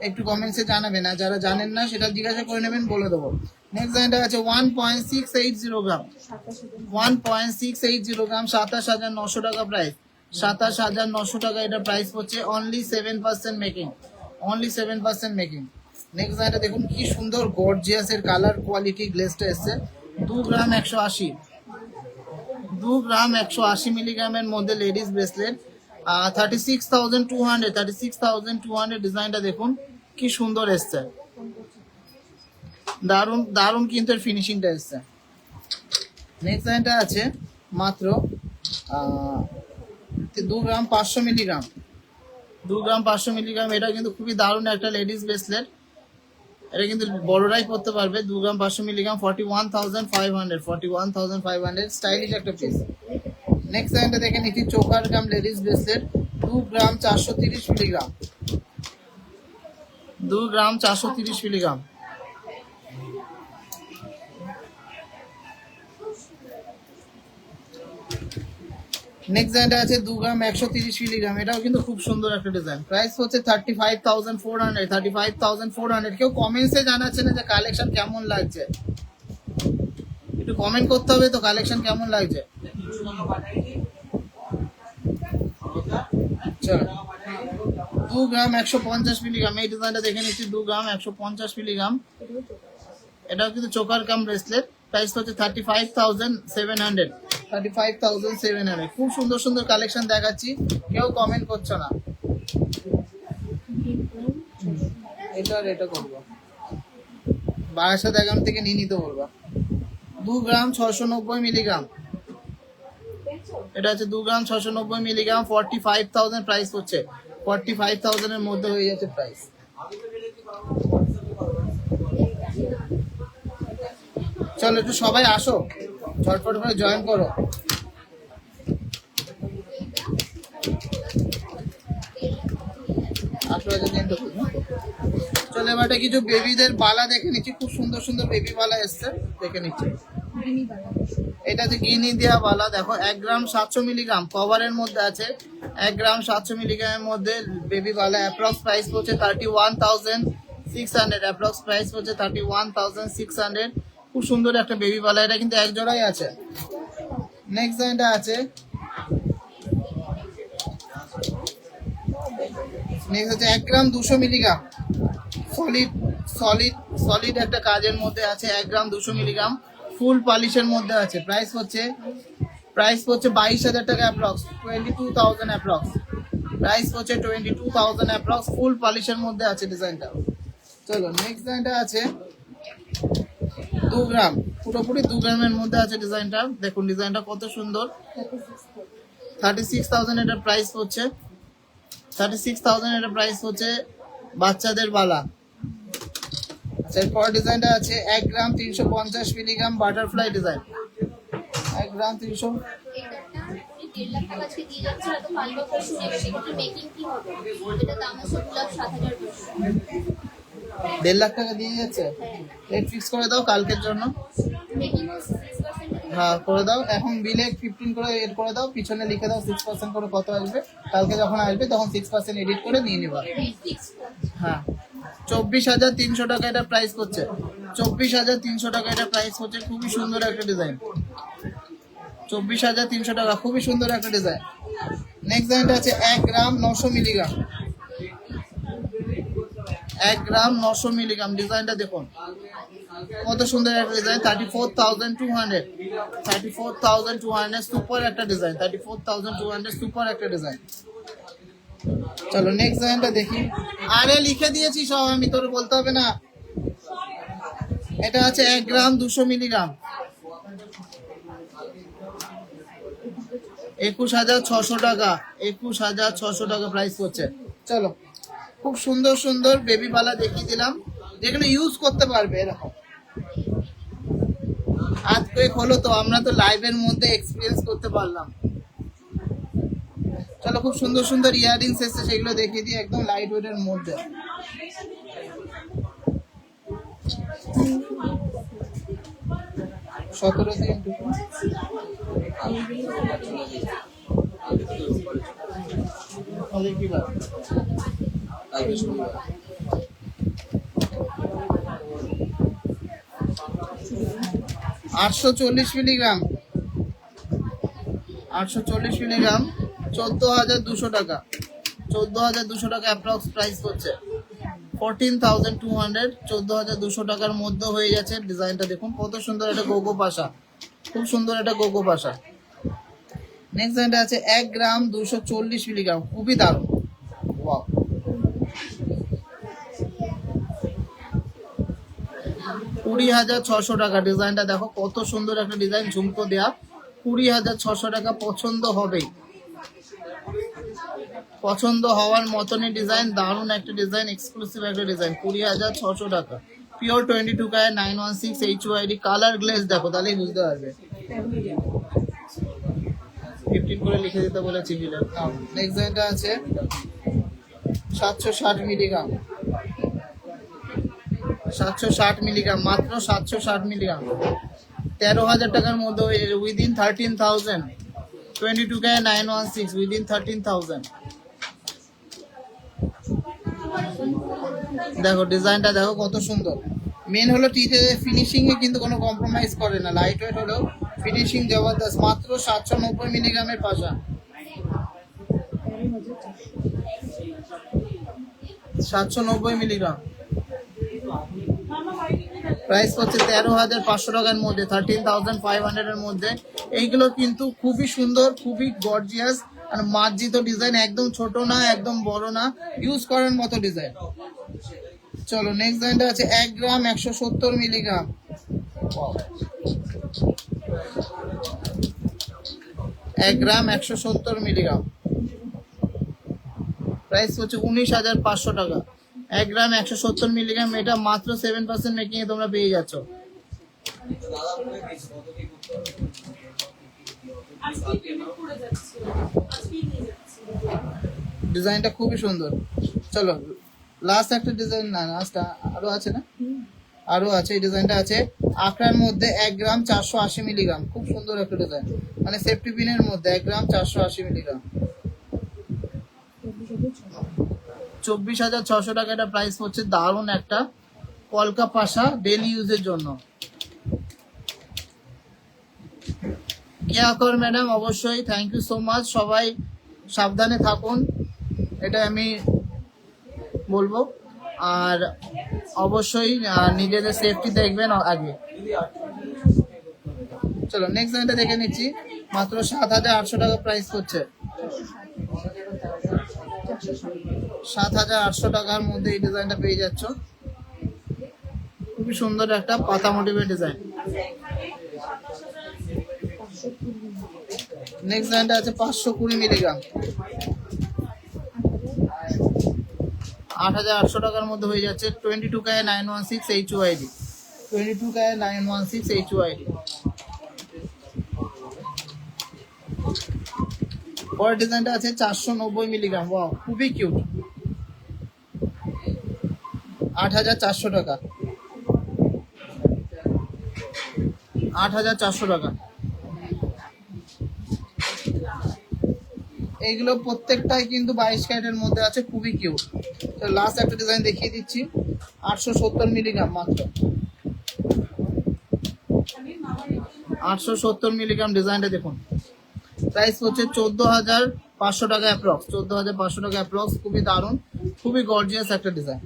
একটু কমেন্টসে জানাবেন, আর যারা জানেন না সেটা জিজ্ঞাসা করে নেবেন, বলে দেবো। নেক্সট এটা আছে 1.680 গ্রাম। 1.680 গ্রাম। 27,900 টাকা প্রাইস। 27,900 টাকা এটা প্রাইস পড়ছে। Only 7% making. Only 7% making. Next এটা দেখুন কি সুন্দর গর্জিয়াস এর কালার কোয়ালিটি গ্লেজটা এসছে। 2 গ্রাম 180। 2 গ্রাম 180 মিলিগ্রামের মধ্যে লেডিস ব্রেসলেট। 36,200। 36,200 ডিজাইনটা দেখুন কি সুন্দর এসছে। দারুন দারুন কিন্তু এর ফিনিশিংটা এসছে। নেক্সট এটা আছে মাত্র 2 গ্রাম 500 মিলিগ্রাম। 2 গ্রাম 500 মিলিগ্রাম। এটা কিন্তু খুবই দারুণ একটা লেডিস ব্রেসলেট, এটা কিন্তু বড়রাই পড়তে পারবে। 2 গ্রাম 500 মিলিগ্রাম। 41,500। 41,500। স্টাইলিশ একটা পিস। নেক্সট এটা দেখে নিচ্ছি চোকার কাম লেডিস ব্রেসলেট 2 গ্রাম 430 মিলিগ্রাম। 2 গ্রাম 430 মিলিগ্রাম। নেক্সট এটা আছে 2 গ্রাম 130 মিলিগ্রাম। এটাও কিন্তু খুব সুন্দর একটা ডিজাইন। প্রাইস হচ্ছে 35,400। 35,400। কেউ কমেন্টসে জানাচ্ছে না যে কালেকশন কেমন লাগছে, একটু কমেন্ট করতে হবে তো কালেকশন কেমন লাগছে। চলো 2 গ্রাম 150 মিলিগ্রাম। এই ডিজাইনটা দেখে নিচ্ছি 2 গ্রাম 150 মিলিগ্রাম। এটাও কিন্তু চোকার কাম ব্রেসলেট। প্রাইস হচ্ছে 35,700। 35,700। খুব সুন্দর সুন্দর কালেকশন দেখাচ্ছি, কেউ কমেন্ট করছো না। এটা করবো বারাসাত একাউন্ট থেকে নিয়ে নিতে বলবো। 2 গ্রাম 690 মিলিগ্রাম। এটা হচ্ছে 2 গ্রাম 690 মিলিগ্রাম। 45,000 প্রাইস হচ্ছে। 45,000 এর মধ্যে হয়ে যাচ্ছে প্রাইস। চলো একটু সবাই আসো, ঝটপট করে জয়েন করো। চলো এবারে কিছু বেবিদের বালা দেখে নিচ্ছি। খুব সুন্দর সুন্দর বেবি বালা এসছে, দেখে নিচ্ছি। এটা হচ্ছে গিনি দেওয়া বালা, দেখো 1 গ্রাম 700 মিলিগ্রাম কভারের মধ্যে আছে। 1 গ্রাম 700 মিলিগ্রামের মধ্যে বেবি বালা, অ্যাপ্রক্স প্রাইস পড়ছে 31,600, অ্যাপ্রক্স প্রাইস পড়ছে 31,600। খুব সুন্দর একটা বেবি বালা, এটা কিন্তু এক জোড়াই আছে। নেক্সট এটা আছে, নেক্সট হচ্ছে 1 গ্রাম 200 মিলিগ্রাম সলিড সলিড সলিড একটা কাজের মধ্যে আছে। 1 গ্রাম 200 মিলিগ্রাম ফুল পলিশের মধ্যে আছে। প্রাইস পড়ছে 22,000 টাকা অ্যাপ্রক্স, 22,000 অ্যাপ্রক্স। প্রাইস পড়ছে 22,000 অ্যাপ্রক্স, ফুল পলিশের মধ্যে আছে ডিজাইনটা। চলো নেক্সট ডিজাইনটা আছে 2 গ্রাম, পুরোপুরি 2 গ্রামের মধ্যে আছে ডিজাইনটা। দেখুন ডিজাইনটা কত সুন্দর। 36,000 এটা প্রাইস পড়ছে, 36,000 এটা প্রাইস হচ্ছে বাচ্চাদের বালা। আচ্ছা এরপর ডিজাইনটা আছে 1 গ্রাম 350 মিলিগ্রাম বাটারফ্লাই ডিজাইন। 1 গ্রাম 300, দেড় লাখ টাকা দিয়ে যাচ্ছে। রেট ফিক্স করে দাও কালকের জন্য। হ্যাঁ করে দাও, এখন বিলে 15 করে এড করে দাও, পিছনে লিখে দাও 6% করে কত আসবে। কালকে যখন আসবে তখন 6% এডিট করে নিয়ে নেবা। হ্যাঁ 24,300 টাকা এটা প্রাইস করছে, 24,300 টাকা এটা প্রাইস হচ্ছে। খুবই সুন্দর একটা ডিজাইন, 24,300 টাকা, খুবই সুন্দর একটা ডিজাইন। নেক্সট ডিজাইনটা আছে 1 গ্রাম 900 মিলিগ্রাম, 1 গ্রাম 900 মিলিগ্রাম। ডিজাইনটা দেখুন কত সুন্দর একটা ডিজাইন। 34,200, 34,200 সুপার একটা ডিজাইন, 34,200 সুপার একটা ডিজাইন। চলো নেক্সট ডিজাইনটা দেখি। আরে লিখে দিয়েছি সব আমি, তোর বলতে হবে না। এটা আছে 1 গ্রাম 200 মিলিগ্রাম, 21,600 টাকা, 21,600 টাকা প্রাইস করছে। চলো খুব সুন্দর সুন্দর বেবি বালা দেখিয়ে দিলাম, যেগুলো ইউজ করতে পারবে এরকম। আজকে হলো তো, আমরা তো লাইভের মধ্যে এক্সপিরিয়েন্স করতে পারলাম। চলো খুব সুন্দর সুন্দর ইয়াররিংস এসেছে, সেগুলো দেখিয়ে দিই একদম লাইট ওয়েটের মধ্যে। সতেরো দিন 840 মিলিগ্রাম, 840 মিলিগ্রাম 14,200 টাকা, 14,200 টাকা অ্যাপ্রক্স প্রাইস করছে। 14,200, 14,200 টাকার মধ্যে হয়ে যাচ্ছে। ডিজাইনটা দেখুন কত সুন্দর একটা গোগো পাশা, খুব সুন্দর একটা গোগো পাশা। নেক্সট ডিজাইনটা আছে 1 গ্রাম 240 মিলিগ্রাম, খুবই দারুণ। ওয়াও 20,600 টাকা। ডিজাইনটা দেখো কত সুন্দর একটা ডিজাইন, ঝুমকো দেয়া। 20,600 টাকা, পছন্দ হবেই, পছন্দ হওয়ার মতনই ডিজাইন। দারুণ একটা ডিজাইন, এক্সক্লুসিভ একটা ডিজাইন। 20,600 টাকা, পিওর 22 কায় 916 HYD। কালার গ্লেজ দেখো তাহলেই বুঝতে পারবে। 15 করে লিখে দিতে বলেছি ডিলার। নেক্সট ডিজাইনটা আছে 760 মিলিগ্রাম, 760 মিলিগ্রাম, মাত্র 760 মিলিগ্রাম, 13,000 টাকার মধ্যে উইদিন 13,000। 22 কায় 916 উইদিন 13,000। দেখো ডিজাইনটা দেখো কত সুন্দর। মেন হলো টিতে ফিনিশিং এ কিন্তু কোনো কম্প্রোমাইজ করে না, লাইট ওয়েট হলো, ফিনিশিং জবরদস্ত। মাত্র 790 মিলিগ্রামের পাশা, 790 মিলিগ্রাম। প্রাইস হচ্ছে 13,500 টাকার মধ্যে, 13,500 এর মধ্যে। এইগুলো কিন্তু খুবই সুন্দর, খুবই গর্জিয়াস আর মার্জিত ডিজাইন, একদম ছোট না একদম বড় না, ইউজ করার মতো ডিজাইন। চলো নেক্সট ডিজাইনটা আছে 1 গ্রাম 170 মিলিগ্রাম, 1 গ্রাম 170 মিলিগ্রাম। প্রাইস হচ্ছে 19,500 টাকা। 1 গ্রাম 170 মিলিগ্রাম, এটা মাত্র 7% মেকিং এ তোমরা পেয়ে যাচ্ছ। ডিজাইনটা খুবই সুন্দর। চলো লাস্ট একটা ডিজাইন, না লাস্ট আরো আছে না, আরো আছে, এই ডিজাইনটা আছে আখড়ার মধ্যে 1 গ্রাম 480 মিলিগ্রাম, খুব সুন্দর একটা ডিজাইন, মানে সেফটি পিনের মধ্যে 1 গ্রাম 480 মিলিগ্রাম, 24,600 টাকা এটা প্রাইস হচ্ছে। দারুণ একটা কলকা পাশা ডেলি ইউজের জন্য। কেয়াকর ম্যাডাম অবশ্যই থ্যাংক ইউ সো মাচ। সবাই সাবধানে থাকুন, এটা আমি বলবো। আর অবশ্যই নিজেদের সেফটি দেখবেন আগে। চলো নেক্সট লাইনটা দেখে নিচ্ছি, মাত্র 7,800 টাকা প্রাইস হচ্ছে। 7,800 টাকার মধ্যে এই ডিজাইনটা পেয়ে যাচ্ছ, খুবই সুন্দর একটা পাতা মোটিভের ডিজাইন। নেক্সট লাইনটা আছে 520 মিলিগ্রাম, 8,800 টাকার মধ্যে হয়ে যাচ্ছে। 22K 916 HUID, 22K 916 HUID। পরের ডিজাইনটা আছে 490 মিলিগ্রাম, ওয়াও খুবই কিউট, 8,400 টাকা, 8,400 টাকা। এইগুলো প্রত্যেকটাই কিন্তু 22 ক্যারেটের মধ্যে আছে, খুবই কিউট। তো লাস্ট একটা ডিজাইন দেখিয়ে দিচ্ছি, 870 মিলিগ্রাম মাত্র, 870 মিলিগ্রাম ডিজাইনটা দেখুন, প্রাইস হচ্ছে 14,500 টাকা অ্যাপ্রক্স, 14,500 টাকা অ্যাপ্রক্স। খুবই দারুণ, খুবই গর্জিয়াস একটা ডিজাইন।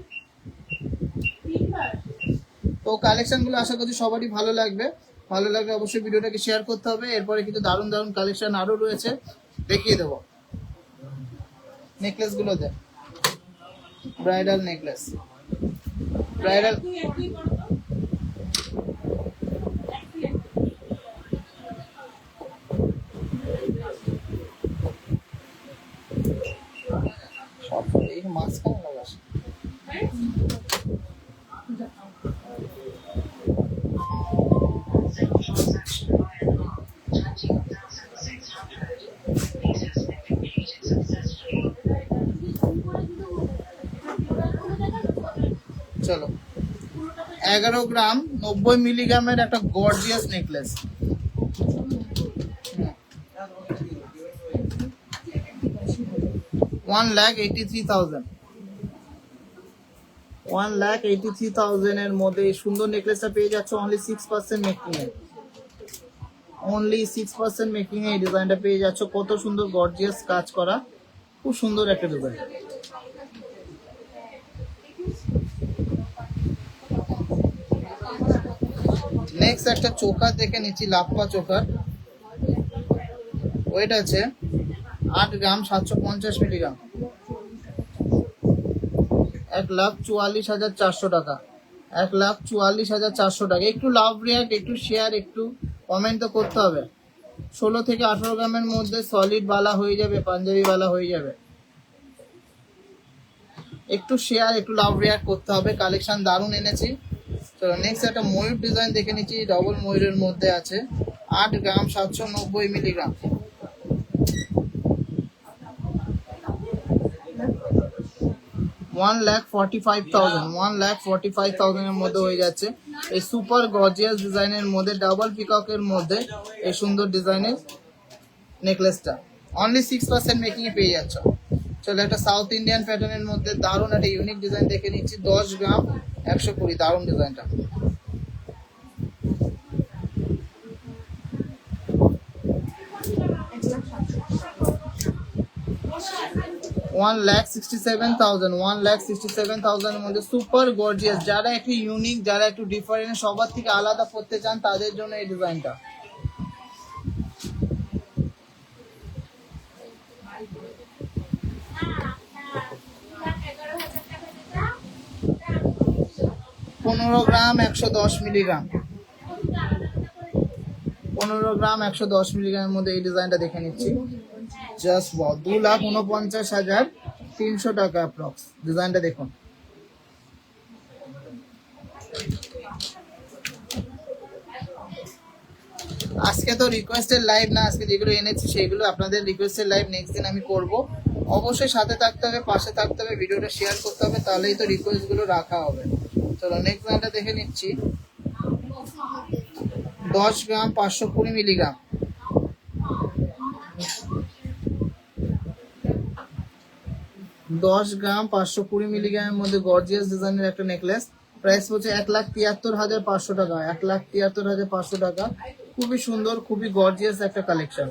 তো কালেকশনগুলো আশা করছি সবারই ভালো লাগবে, ভালো লাগলে অবশ্যই ভিডিওটাকে শেয়ার করতে হবে। এরপরে কিন্তু দারুণ দারুণ কালেকশন আরো রয়েছে, দেখিয়ে দেবো। নেকলেস গুলো দেখ, ব্রাইডাল নেকলেস, ব্রাইডাল সব এই মাঝখানে লাগাস। চলো 11 গ্রাম 90 মিলিগ্রামের একটা গর্জিয়াস নেকলেস, 1,83,000, 1,83,000 এর মধ্যে এই সুন্দর নেকলেসটা পেয়ে যাচ্ছে অনলি 6% মেকিং এ, অনলি 6% মেকিং এ এই ডিজাইনটা পেয়ে যাচ্ছে। কত সুন্দর গর্জিয়াস কাজ করা, খুব সুন্দর একটা ডিজাইন। নেক্সট একটা চোকার দেখে নিচ্ছি, লাপ্পা চোকার, ওয়েট আছে 8 গ্রাম 750 মিলিগ্রাম, 1,44,400 টাকা, 1,44,400 টাকা। একটু লাভ রিয়াক্ট, একটু শেয়ার, একটু কমেন্ট তো করতে হবে। 16 থেকে 18 গ্রামের মধ্যে সলিড বালা হয়ে যাবে, পাঞ্জাবি বালা হয়ে যাবে। একটু শেয়ার, একটু লাভ রিয়াক্ট করতে হবে। কালেকশন দারুণ এনেছি। চলো নেক্সট একটা ময়ূর ডিজাইন দেখে নিচ্ছি, ডবল ময়ূরের মধ্যে আছে 8 গ্রাম 790 মিলিগ্রাম, 1,45,000, 1,45,000 এর মধ্যে হয়ে যাচ্ছে। এই সুপার গর্জিয়াস ডিজাইনের মধ্যে ডাবল পিককের মধ্যে এই সুন্দর ডিজাইনের নেকলেসটা অনলি 6% মেকিং এ পেয়ে যাচ্ছ। চলো একটা সাউথ ইন্ডিয়ান প্যাটার্নের মধ্যে দারুণ একটা ইউনিক ডিজাইন দেখে নিচ্ছি, 10 গ্রাম 120, দারুণ ডিজাইনটা। $1,67,000 এর মধ্যে সুপার গর্জিয়াস। যারা একটু ইউনিক, যারা একটু ডিফারেন্ট, সবার থেকে আলাদা করতে চান, তাদের জন্য এই ডিজাইনটা। $15 গ্রাম 110 মিলিগ্রাম, 15 গ্রাম 110 মিলিগ্রামের মধ্যে এই ডিজাইনটা দেখে নিচ্ছি। জাস্ট ওয়াও, 2,49,300 টাকা অ্যাপ্রক্স। ডিজাইনটা দেখুন, আজকে তো রিকোয়েস্টের লাইভ না, আজকে যেগুলো এনেছি সেগুলো আপনাদের রিকোয়েস্টের লাইভ নেক্সট দিন আমি করব। অবশ্যই সাথে থাকতে হবে, পাশে থাকতে হবে, ভিডিওটা শেয়ার করতে হবে, তাহলেই তো রিকোয়েস্ট গুলো রাখা হবে। চলো নেক্সট ডিজাইনটা দেখে নিচ্ছি। 10 গ্রাম 520 মিলিগ্রাম, 10 গ্রাম 520 মিলিগ্রামের মধ্যে গর্জিয়াস ডিজাইনের একটা নেকলেস। প্রাইস হচ্ছে 1,73,500 টাকা, 1,73,500 টাকা। খুবই সুন্দর, খুবই গর্জিয়াস একটা কালেকশন।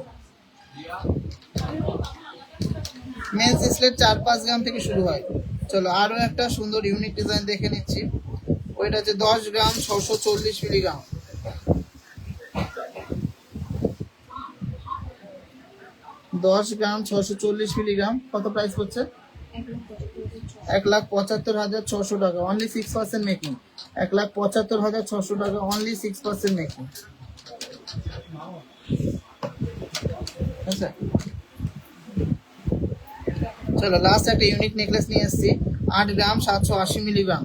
মেন্স ব্রেসলেট 4-5 গ্রাম থেকে শুরু হয়। চলো আরো একটা সুন্দর ইউনিক ডিজাইন দেখে নিচ্ছি। ওইটা হচ্ছে 10 গ্রাম 640 মিলিগ্রাম, 10 গ্রাম 640 মিলিগ্রাম। কত প্রাইস হচ্ছে? 1,75,600 টাকা, অনলি 6% মেকিং। 1,75,600 টাকা, অনলি 6% মেকিং। আচ্ছা চলো লাস্ট একটা ইউনিক নেকলেস নিয়ে এসেছি। 8 গ্রাম 780 মিলিগ্রাম,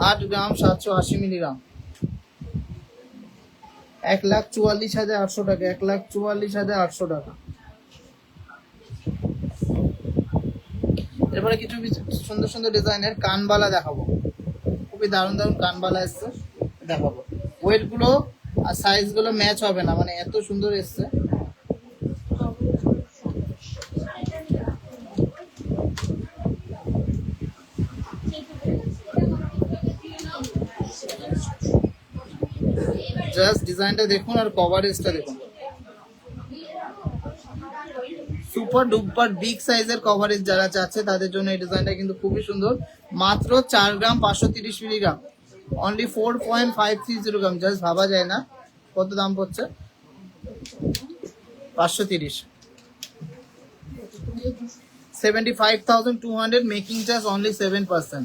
8 গ্রাম 780 মিলিগ্রাম, 1,44,800 টাকা, 1,44,800 টাকা। এরপরে কিছু সুন্দর সুন্দর ডিজাইনের কানবালা দেখাবো। খুবই দারুণ দারুণ কানবালা এসছে, দেখাবো। ওয়েট গুলো আর সাইজ গুলো ম্যাচ হবে না, মানে এত সুন্দর এসছে। জাস্ট ডিজাইনটা দেখুন আর কভারেজটা দেখুন। সুপার ডুপার বিগ সাইজের কভারেজ যারা চাচ্ছে তাদের জন্য এই ডিজাইনটা কিন্তু খুবই সুন্দর। মাত্র 4 গ্রাম 530 মিলিগ্রাম, অনলি 4.530 গ্রাম। জাস্ট ভাবা যায় না কত দাম পড়ছে। 530, 75,200 মেকিং চার্জ, অনলি 7%,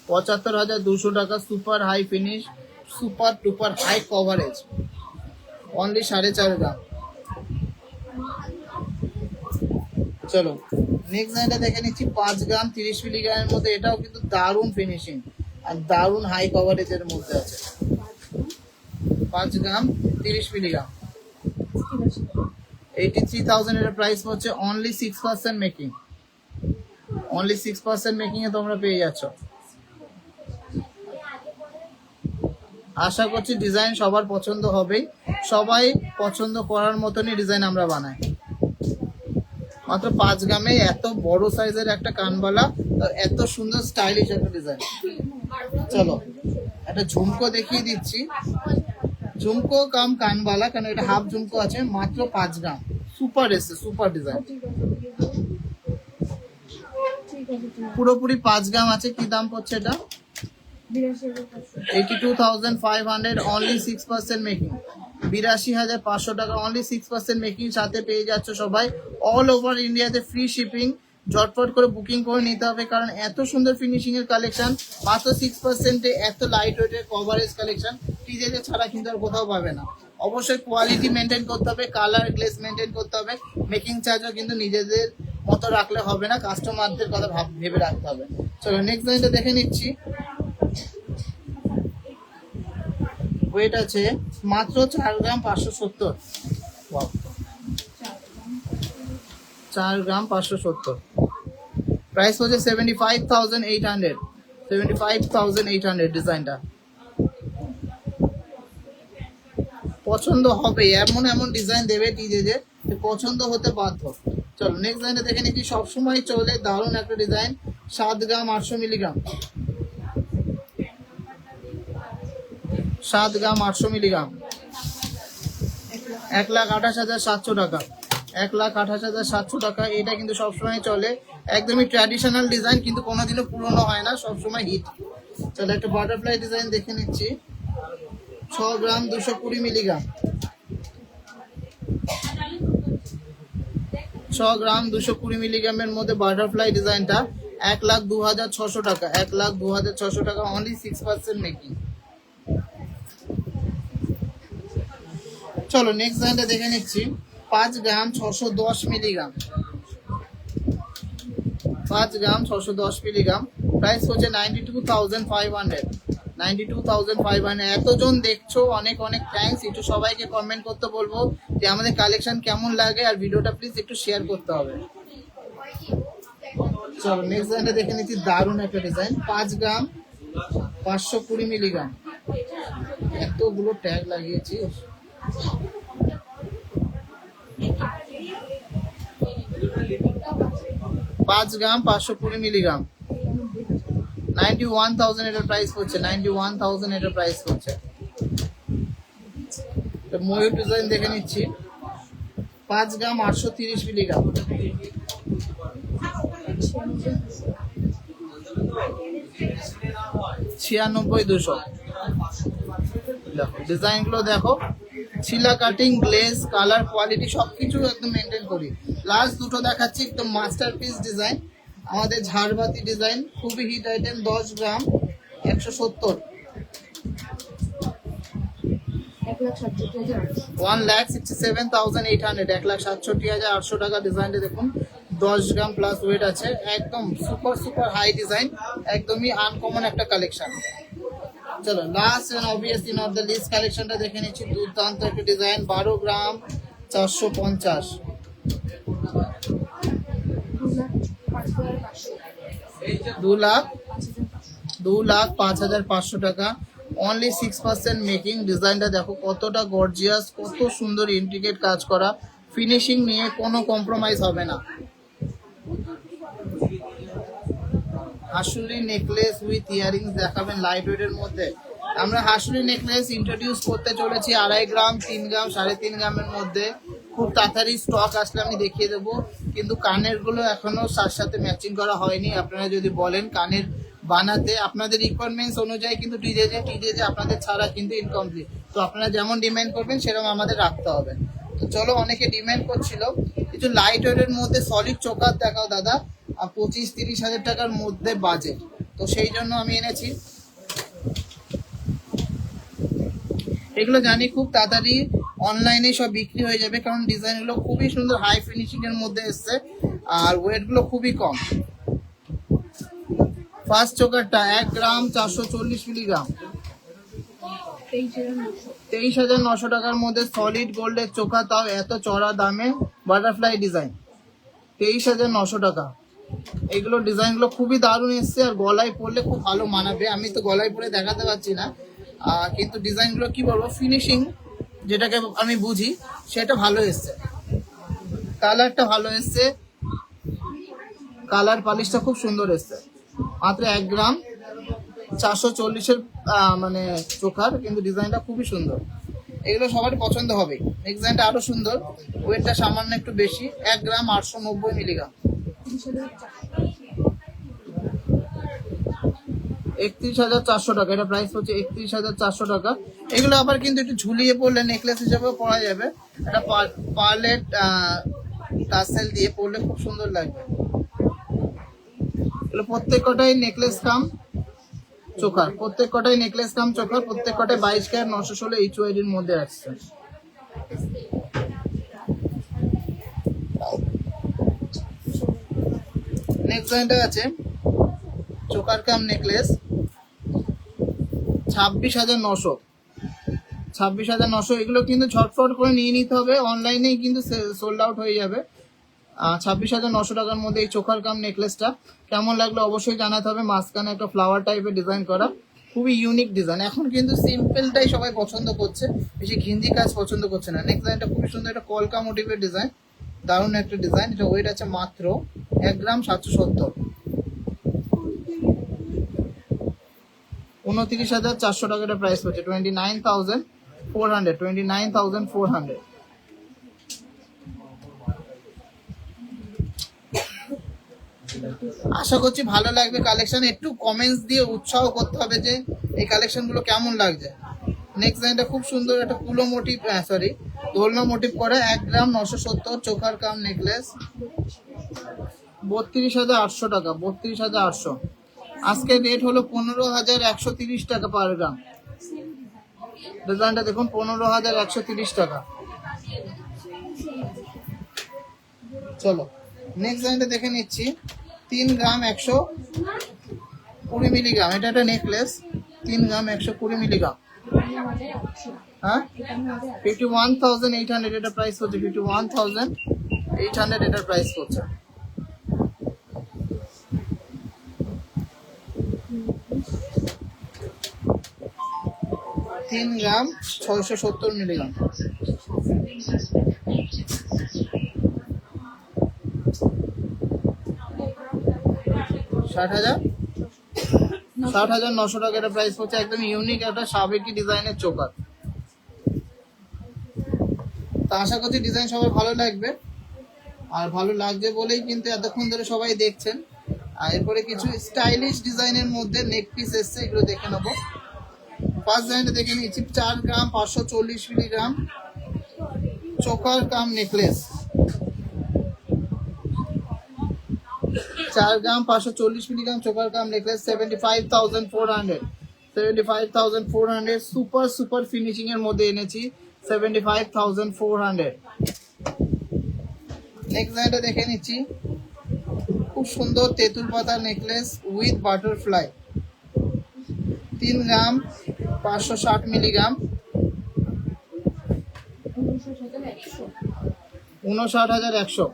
75,200 টাকা। Super high finish, super টুপার high coverage, only 4.5 গ্রাম। চলো নেক্সট ডিজাইনটা দেখে নিচ্ছি। 5 গ্রাম 30 মিলিগ্রামের মধ্যে, এটাও কিন্তু দারুণ ফিনিশিং আর দারুণ হাই কভারেজের মধ্যে আছে। 5 গ্রাম 30 মিলিগ্রাম, 83,000 এর প্রাইস হচ্ছে, অনলি 6% মেকিং, অনলি 6% মেকিং এ তোমরা পেয়ে যাচ্ছ। আশা করছি ডিজাইন সবার পছন্দ হবেই, সবাই পছন্দ করার মতনই ডিজাইন আমরা বানাই। মাত্র 5 গ্রামে এত বড় সাইজের একটা কানবালা, এত সুন্দর স্টাইলিশ একটা ডিজাইন। চলো একটা ঝুমকো দেখিয়ে দিচ্ছি। ঝুমকো কাম কানবালা, কেন এটা হাফ ঝুমকো আছে, মাত্র 5 গ্রাম। সুপার এসছে, সুপার ডিজাইন, পুরোপুরি 5 গ্রাম আছে। কি দাম পড়ছে এটা? 82,500, অনলি 6% মেকিং, 82,500 টাকা, অনলি 6% মেকিং। সাথে পেয়ে যাচ্ছ সবাই অল ওভার ইন্ডিয়াতে ফ্রি শিপিং। ঝটপট করে বুকিং করে নিতে হবে, কারণ এত সুন্দর ফিনিশিং এর কালেকশন মাত্র 6%-এ, এত লাইট ওয়েটের কভারেজ কালেকশন টিজেতে ছাড়া কিন্তু আর কোথাও পাবে না। অবশ্যই কোয়ালিটি মেনটেন করতে হবে, কালার গ্লেজ মেনটেন করতে হবে। মেকিং চার্জও কিন্তু নিজেদের মতো রাখলে হবে না, কাস্টমারদের কথা ভেবে রাখতে হবে। চলো নেক্সট ডিজাইনটা দেখে নিচ্ছি। ওয়েট আছে মাত্র 4 গ্রাম 570, 4 গ্রাম 570। প্রাইস হচ্ছে 75,800, 75,800 ডিজাইনটা। পছন্দ হবে, এমন এমন ডিজাইন দেবে টিজে পছন্দ হতে বাধ্য। চলো নেক্সট ডিজাইনটা দেখে নিচ্ছি। সবসময় চলে দারুণ একটা ডিজাইন। 7 গ্রাম 800 মিলিগ্রাম, 7 গ্রাম 800 মিলিগ্রাম, 1,28,700 টাকা, 1,28,700 টাকা। এটা কিন্তু সবসময় চলে, একদমই ট্র্যাডিশনাল ডিজাইন, কিন্তু কোনোদিনও পুরনো হয় না, সবসময় হিট। চলো একটা বাটারফ্লাই ডিজাইন দেখে নিচ্ছি। 6 গ্রাম 220 মিলিগ্রাম, 6 গ্রাম 220 মিলিগ্রামের মধ্যে বাটারফ্লাই ডিজাইনটা, 1,02,600 টাকা, 1,02,600 টাকা, অনলি 6% মেকিং। চলো নেক্সট ডিজাইনটা দেখে নিচ্ছি। 5 গ্রাম 610 মিলিগ্রাম, 5 গ্রাম 610 মিলিগ্রাম। প্রাইস হচ্ছে 92,500, 92,500। এতজন দেখছো, অনেক অনেক থ্যাঙ্কস। একটু সবাইকে কমেন্ট করতে বলবো যে আমাদের কালেকশন কেমন লাগে, আর ভিডিওটা প্লিজ একটু শেয়ার করতে হবে। চলো নেক্সট ডিজাইনটা দেখে নিচ্ছি, দারুণ একটা ডিজাইন, 5 গ্রাম 520 মিলিগ্রাম, এতগুলো ট্যাগ লাগিয়েছি। 5 গ্রাম 520 মিলিগ্রাম, 91,000 এটার প্রাইস হচ্ছে, 91,000 এটার প্রাইস হচ্ছে। তো ময়ূর ডিজাইন দেখে নিচ্ছি, 5 গ্রাম 830 মিলিগ্রাম, 96,200। দেখো ডিজাইন গুলো দেখো, ছিলা কাটিং, গ্লেজ, কালার, কোয়ালিটি সবকিছু একদম মেনটেন করি। লাস্ট দুটো দেখাচ্ছি, একদম মাস্টারপিস ডিজাইন, আমাদের ঝাড়বাতি ডিজাইন, খুবই হিট আইটেম, 10 গ্রাম 170, 1,67,800, 1,67,800 টাকা। ডিজাইনটা দেখুন, 10 গ্রাম প্লাস ওয়েট আছে, একদম সুপার সুপার হাই ডিজাইন, একদমই আনকমন একটা কালেকশন। চলো last and obviously not the least কালেকশনটা দেখে নিচ্ছি, দুর্দান্ত একটা ডিজাইন, 12 গ্রাম 450, 2,05,500 টাকা, অনলি 6% মেকিং। ডিজাইনটা দেখো কতটা গর্জিয়াস, কত সুন্দর ইন্ট্রিকেট কাজ করা, ফিনিশিং নিয়ে কোনো কম্প্রোমাইজ হবে না। হাসুলি নেকলেস উইথ ইয়ারিংস দেখাবেন লাইট ওয়েটের মধ্যে। আমরা হাসুলি নেকলেস ইন্ট্রোডিউস করতে চলেছি 2.5 গ্রাম, 3 গ্রাম, 3.5 গ্রামের মধ্যে। খুব তাড়াতাড়ি স্টক আসলে আমি দেখিয়ে দেবো, কিন্তু কানের গুলো এখনো তার সাথে ম্যাচিং করা হয়নি। আপনারা যদি বলেন কানের বানাতে, আপনাদের রিকোয়ারমেন্টস অনুযায়ী কিন্তু টিজে আপনাদের ছাড়া কিন্তু ইনকমপ্লিট। তো আপনারা যেমন ডিমান্ড করবেন সেরকম আমাদের রাখতে হবে। তো চলো, অনেকে ডিমান্ড করছিল কিছু লাইট ওয়েটের মধ্যে সলিড চোকার দেখাও দাদা, 25-30 হাজার টাকার মধ্যে বাজেট। তো সেই জন্য আমি এনেছি এগুলো। জানি খুব তাড়াতাড়ি অনলাইনে সব বিক্রি হয়ে যাবে, কারণ ডিজাইনগুলো খুবই সুন্দর, হাই ফিনিশিং এর মধ্যে এসছে, আর ওয়েটগুলো খুবই কম। ফার্স্ট চোকারটা 1 গ্রাম 440 মিলিগ্রাম, 23,900 টাকার মধ্যে সলিড গোল্ডের চোখা, তাও এত চড়া দামে, বাটারফ্লাই ডিজাইন, 23,900 টাকা। এগুলো ডিজাইনগুলো খুবই দারুণ এসছে, আর গলায় পরলে খুব ভালো মানাবে। আমি তো গলায় পরে দেখাতে পারছি না, কিন্তু ডিজাইনগুলো কি বলবো, ফিনিশিং যেটাকে আমি বুঝি সেটা ভালো এসছে, কালারটা ভালো এসছে, কালার পালিশটা খুব সুন্দর এসছে। মাত্র 1 গ্রাম 440-এর মানে চোখার, কিন্তু ডিজাইনটা খুবই সুন্দর। এগুলো সবারই পছন্দ হবে। ডিজাইনটা আরো সুন্দর, ওয়েটটা সামান্য একটু বেশি, 1 গ্রাম 890 মিলিগ্রাম, 31,400 টাকা। এটা প্রাইস হচ্ছে 31,400 টাকা। এগুলো আবার কিন্তু একটু ঝুলিয়ে পড়লে নেকলেস হিসেবে পরা যাবে, এটা পার্লেট টাসেল দিয়ে পরলে খুব সুন্দর লাগবে। এগুলো প্রত্যেক কটাই নেকলেস কাম চোখার, প্রত্যেক কটাই নেকলেস কাম চোখার, প্রত্যেক কটাই 22 ক্যারেট 916 HYD এর মধ্যে আসছে। নেক্সট ডিজাইনটা আছে চোকার কাম নেকলেস, 26,900, 26,900। এগুলো কিন্তু ঝটফট করে নিয়ে নিতে হবে, অনলাইনেই কিন্তু সোল্ড আউট হয়ে যাবে। 26,900 টাকার মধ্যে এই চোখার কাম নেকলেসটা কেমন লাগলো অবশ্যই জানাতে হবে। মাঝখানে একটা ফ্লাওয়ার টাইপের ডিজাইন করা, খুবই ইউনিক ডিজাইন। এখন কিন্তু সিম্পলটাই সবাই পছন্দ করছে, বেশি ঘিঞ্জি কাজ পছন্দ করছে না। নেক্সট ডিজাইনটা খুবই সুন্দর, একটা কলকা মোটিভের ডিজাইন, দারুণ একটা ডিজাইন। এটা ওয়েট আছে মাত্র 1 গ্রাম 770, 29,400 টাকা এটা প্রাইস হচ্ছে, 29,400, 29,400। আশা করছি ভালো লাগবে কালেকশন। একটু কমেন্টস দিয়ে উৎসাহ করতে হবে যে এই কালেকশন গুলো কেমন লাগছে। নেক্সট ডিজাইনটা খুব সুন্দর, একটা কুলো মোটিভ, দোলনা মোটিভ করা, 1 গ্রাম 970, চোখার কাম নেকলেস, 32,800 টাকা, 32,800। আজকের রেট হলো 15,130 টাকা পার গ্রাম। ডিজাইনটা দেখুন, 15,130 টাকা। চলো নেক্সট ডিজাইনটা দেখে নিচ্ছি, 3 গ্রাম 120 মিলিগ্রাম। এটা একটা নেকলেস, 3 গ্রাম 120 মিলিগ্রাম, হ্যাঁ 51,800 এটা প্রাইস হচ্ছে, 51,800 এটার প্রাইস হচ্ছে। 3 গ্রাম 670 মিলিগ্রাম। 60,900 টাকা এটা প্রাইস হচ্ছে। একদম ইউনিক একটা সাবেকি ডিজাইনের চোকার। তো আশা করছি ডিজাইন সবার ভালো লাগবে, আর ভালো লাগছে বলেই কিন্তু এতক্ষণ ধরে সবাই দেখছেন। আর এরপরে কিছু স্টাইলিশ ডিজাইনের মধ্যে নেক পিস এসছে, এগুলো দেখে নেবো। ফার্স্ট ডিজাইনটা দেখে নিচ্ছি। 4 গ্রাম 540 মিলিগ্রাম চোকার কাম নেকলেস। 4 গ্রাম 540 মিলিগ্রাম চোকার কাম নেকলেস 75,400। 75,400 সুপার সুপার ফিনিশিং এর মধ্যে এনেছি। 75,400। নেক্সট ডিজাইনটা দেখে নিচ্ছি। খুব সুন্দর তেঁতুল পাতার necklace with butterfly. 3 gram 560 milligram 59,100।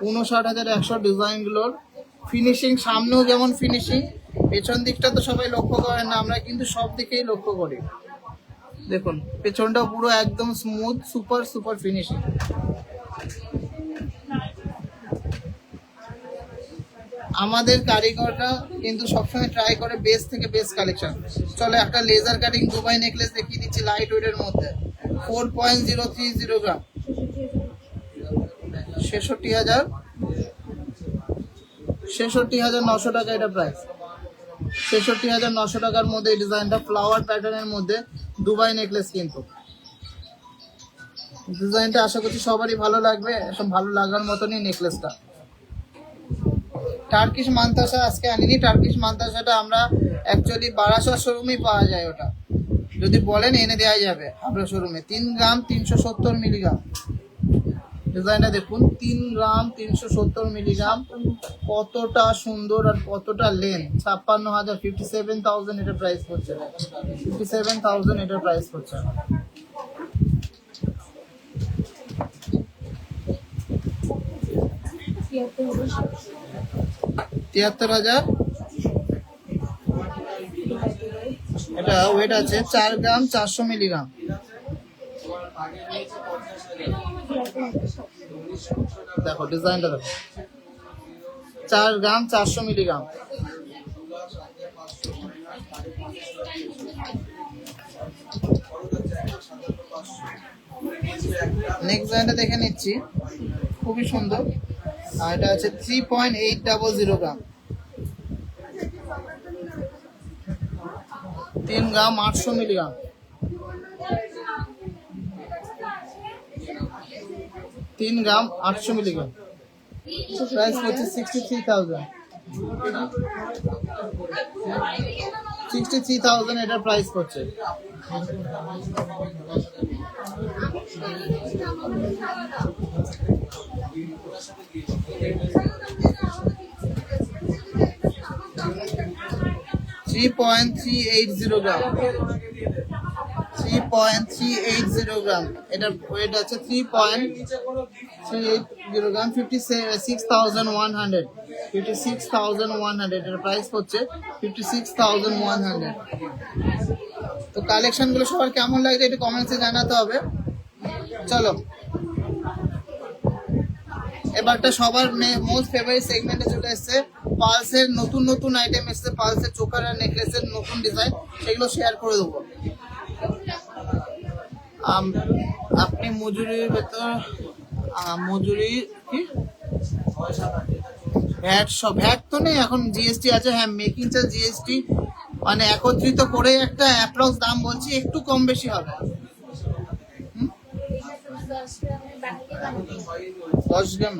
59,100 ডিজাইনগুলোর ফিনিশিং সামনেও যেমন ফিনিশিং, পেছন দিকটা তো সবাই লক্ষ্য করেন না, আমরা কিন্তু সব দিকেই লক্ষ্য করি। দেখুন পেছনটা পুরো একদম স্মুথ সুপার সুপার ফিনিশিং। আমাদের কারিগররা কিন্তু সবসময় ট্রাই করে বেস্ট থেকে বেস্ট কালেকশন। চলো একটা লেজার কাটিং দুবাই নেকলেস দেখিয়ে দিচ্ছি লাইট ওয়েটের মধ্যে। 4.030 গ্রাম 66,900 টাকা এটা প্রাইস। 66,900 টাকার মধ্যে এই ডিজাইনটা ফ্লাওয়ার প্যাটার্নের মধ্যে দুবাই নেকলেস। কিন্তু ডিজাইনটা আশা করছি সবারই ভালো লাগবে, এসব ভালো লাগার মতনই নেকলেসটা। টার্কিশ মান্তাসা আজকে আনিনি। টার্কিশ মান্তাসাটা আমরা অ্যাকচুয়ালি বারাসাত শোরুমেই পাওয়া যায়, ওটা যদি বলেন এনে দেওয়া যাবে হাবড়া শোরুমে। 3 গ্রাম 370 মিলিগ্রাম ডিজাইনটা দেখুন। 3 গ্রাম 370 মিলিগ্রাম, কতটা সুন্দর আর কতটা লেন। 56,000 57,000 এটা প্রাইস পড়ছে। 57,000 এটা প্রাইস পড়ছে। $73,000 এটা ওয়েট আছে। 4 গ্রাম 400 মিলিগ্রাম। দেখো ডিজাইনটা দেখো। 4 গ্রাম 400 মিলিগ্রাম। নেক্সট ডিজাইনটা দেখে নিচ্ছি, খুবই সুন্দর। আর এটা আছে 3.800 গ্রাম। 3 গ্রাম 800 মিলিগ্রাম। 3 গ্রাম 800 মিলিগ্রাম প্রাইস হচ্ছে 63,000। 63,000 এটা প্রাইস পড়ছে। $3.380 গ্রাম। 3.380 গ্রাম এটা ওয়েট আছে। 3.380 গ্রাম 56,100। 56,100 এটার প্রাইস হচ্ছে 56,100। তো কালেকশন গুলো সবার কেমন লাগছে একটু কমেন্টসে জানাতে হবে। চলো এবারটা সবার মোস্ট ফেভারিট সেগমেন্টে চলে এসেছে। পালসের নতুন নতুন আইটেম এসেছে। পালসের চোকার আর নেকলেসের নতুন ডিজাইন, সেগুলো শেয়ার করে দেবো। আপনি মজুরির ভেতর মজুরি কি ভ্যাট তো নেই এখন, জিএসটি আছে। হ্যাঁ মেকিং চার্জ জিএসটি মানে একত্রিত করে একটা অ্যাপ্রক্স দাম বলছি, একটু কম বেশি হবে। 10 গ্রাম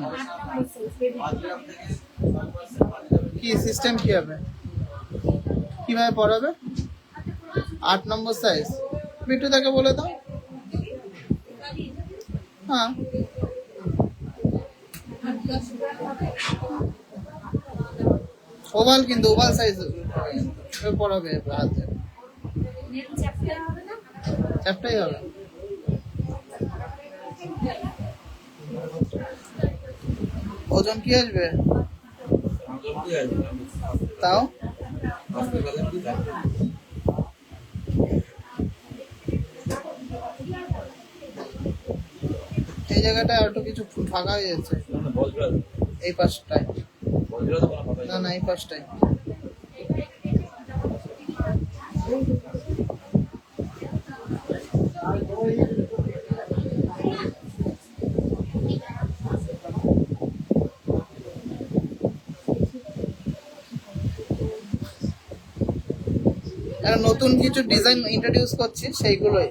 কি সিস্টেম কি হবে, কিভাবে পড়াবে? 8 নম্বর সাইজ বিট্টু তাকে বলে দাও। হ্যাঁ ওভাল, কিন্তু ওভাল সাইজ পড়াবে হাতে। চ্যাপটাই হবে। ওজন কি আসবে তাও? এই জায়গাটা আর একটু কিছু ফাঁকা হয়ে যাচ্ছে এই পাশটায় না না এই পাশটায় নতুন কিছু ডিজাইন ইন্ট্রোডিউস করছি সেইগুলোই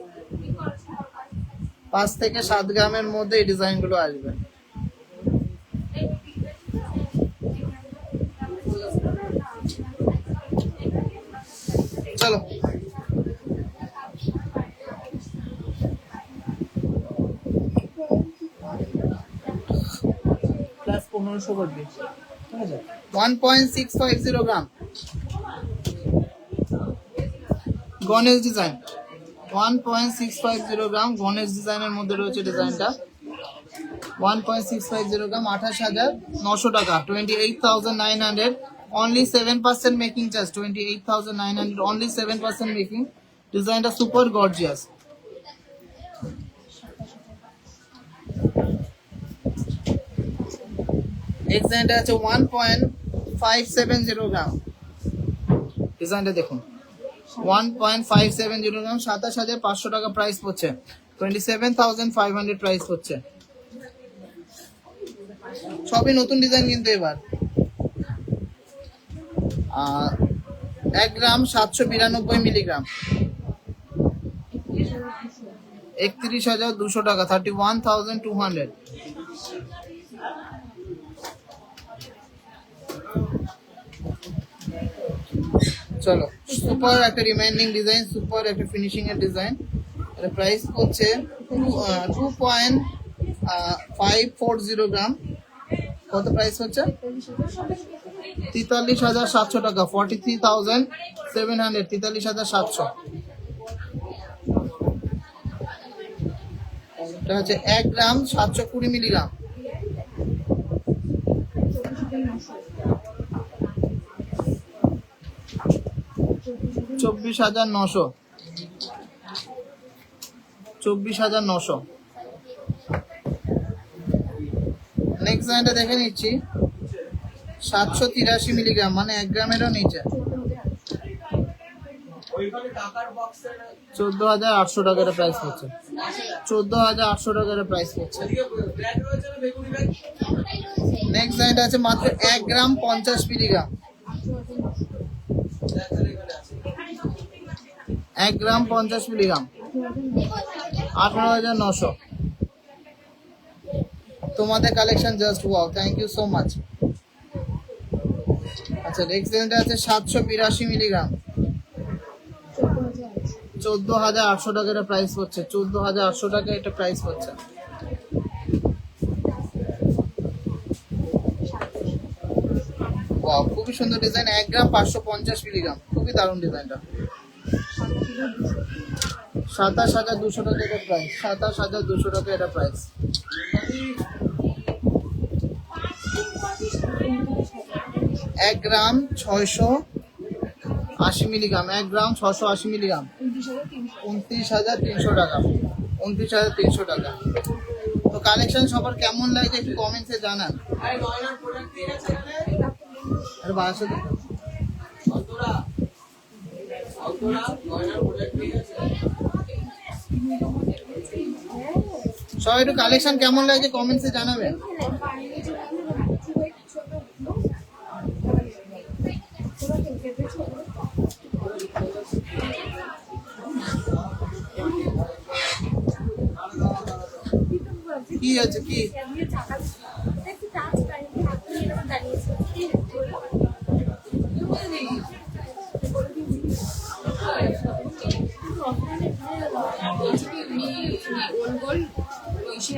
5 থেকে 7 গ্রামের মধ্যে এই ডিজাইনগুলো আসবে চলো প্লাস 1500 করে দিই 1.650 গ্রাম গণেশ ডিজাইন 1.650 গ্রাম গণেশ ডিজাইনের মধ্যে রয়েছে ডিজাইনটা 1.650 গ্রাম 28,900 টাকা 28,900 only 7% making charge 28,900 only 7% making ডিজাইনটা সুপার গর্জিয়াস এই ডিজাইনটা আছে 1.570 গ্রাম ডিজাইনটা দেখুন 1.570 গ্রাম 27,500 টাকা প্রাইস পড়ছে 27,500 প্রাইস পড়ছে সবই নতুন ডিজাইন কিন্তু এবার 1 গ্রাম 792 মিলিগ্রাম 31,200 টাকা 31,200 চলো সুপার একটা রিমাইন্ডিং ডিজাইন সুপার একটা ফিনিশিং এর ডিজাইন এর প্রাইস হচ্ছে 2.540 গ্রাম কত প্রাইস হচ্ছে 43,700 টাকা 43,700 43,700 এটা হচ্ছে 1 গ্রাম 720 মিলিগ্রাম 24,900 24,900 নেক্সট লাইনটা দেখে নিচ্ছি 783 মিলিগ্রাম মানে 1 গ্রামেরও নিচে 14,800 টাকার প্রাইস হচ্ছে 14,800 টাকার প্রাইস হচ্ছে নেক্সট লাইনটা আছে মাত্র 1 গ্রাম 50 মিলিগ্রাম 1 গ্রাম 50 মিলিগ্রাম 18,900 তোমাদের collection just wow thank you so much আচ্ছা নেক্সট লাইনটা আছে 782 মিলিগ্রাম 14,800 টাকার প্রাইস হচ্ছে 14,800 টাকা এটা প্রাইস হচ্ছে ওয়াও খুবই সুন্দর ডিজাইন 1 গ্রাম 550 মিলিগ্রাম খুবই দারুণ ডিজাইনটা 27,200 টাকা এটা প্রাইস 27,200 টাকা এটা প্রাইস এক গ্রাম 680 মিলিগ্রাম 1 গ্রাম 680 মিলিগ্রাম 29,300 টাকা 29,300 টাকা তো কালেকশন সবার কেমন লাগে একটু কমেন্টসে জানান আরে বাসা সবাই একটু কালেকশন কেমন লাগে কমেন্টসে জানাবেন কি আছে কি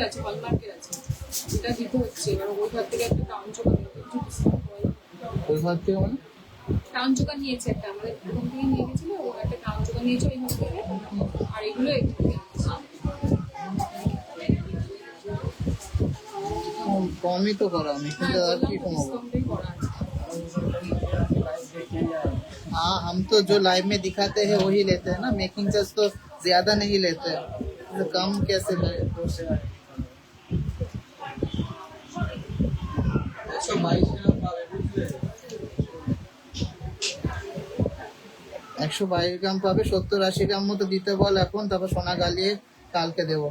আছে হলমার্কের আছে এটা দিতে হচ্ছে এবার ওই ঘর থেকে একটা টাউন চোকা ওই ঘর থেকে মানে টাউন চোকা নিয়েছে একটা আমাদের এখান থেকে নিয়ে গেছিল ও একটা টাউন চোকা নিয়েছে ওই ঘর থেকে আর এগুলো এখান থেকে कमी तो करा हाँ हम तो जो लाइव में दिखाते हैं वही लेते हैं ना मेकिंग चार्ज तो ज्यादा नहीं लेते हैं तो कम कैसे 122 গ্রাম পাবে, বুঝলে? 122 গ্রাম পাবে, 70-80 গ্রাম মতো দিতে বল এখন, তারপর সোনা গালিয়ে কালকে দেবো।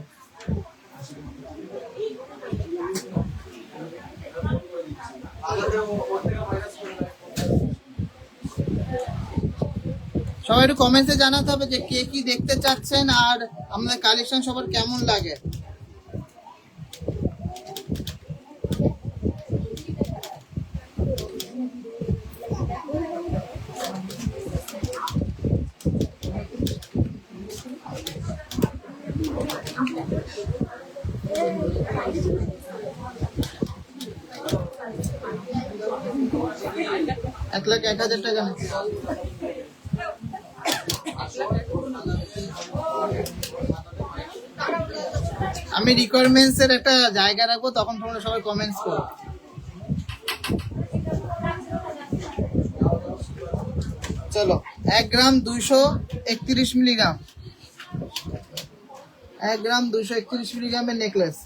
আমাদের ওর থেকে মাইনাস করে দেয়। সবাই একটু কমেন্টে জানাতে হবে যে কে কি দেখতে চাচ্ছেন আর আমাদের কালেকশন সবার কেমন লাগে। এক লাখ 1,000 টাকা না? আমি রিকোয়ারমেন্টস এর একটা জায়গা রাখবো, তখন তোমরা সবাই কমেন্টস করো। চলো 1 গ্রাম 231 মিলিগ্রাম, 1 গ্রাম 231 মিলিগ্রামের নেকলেস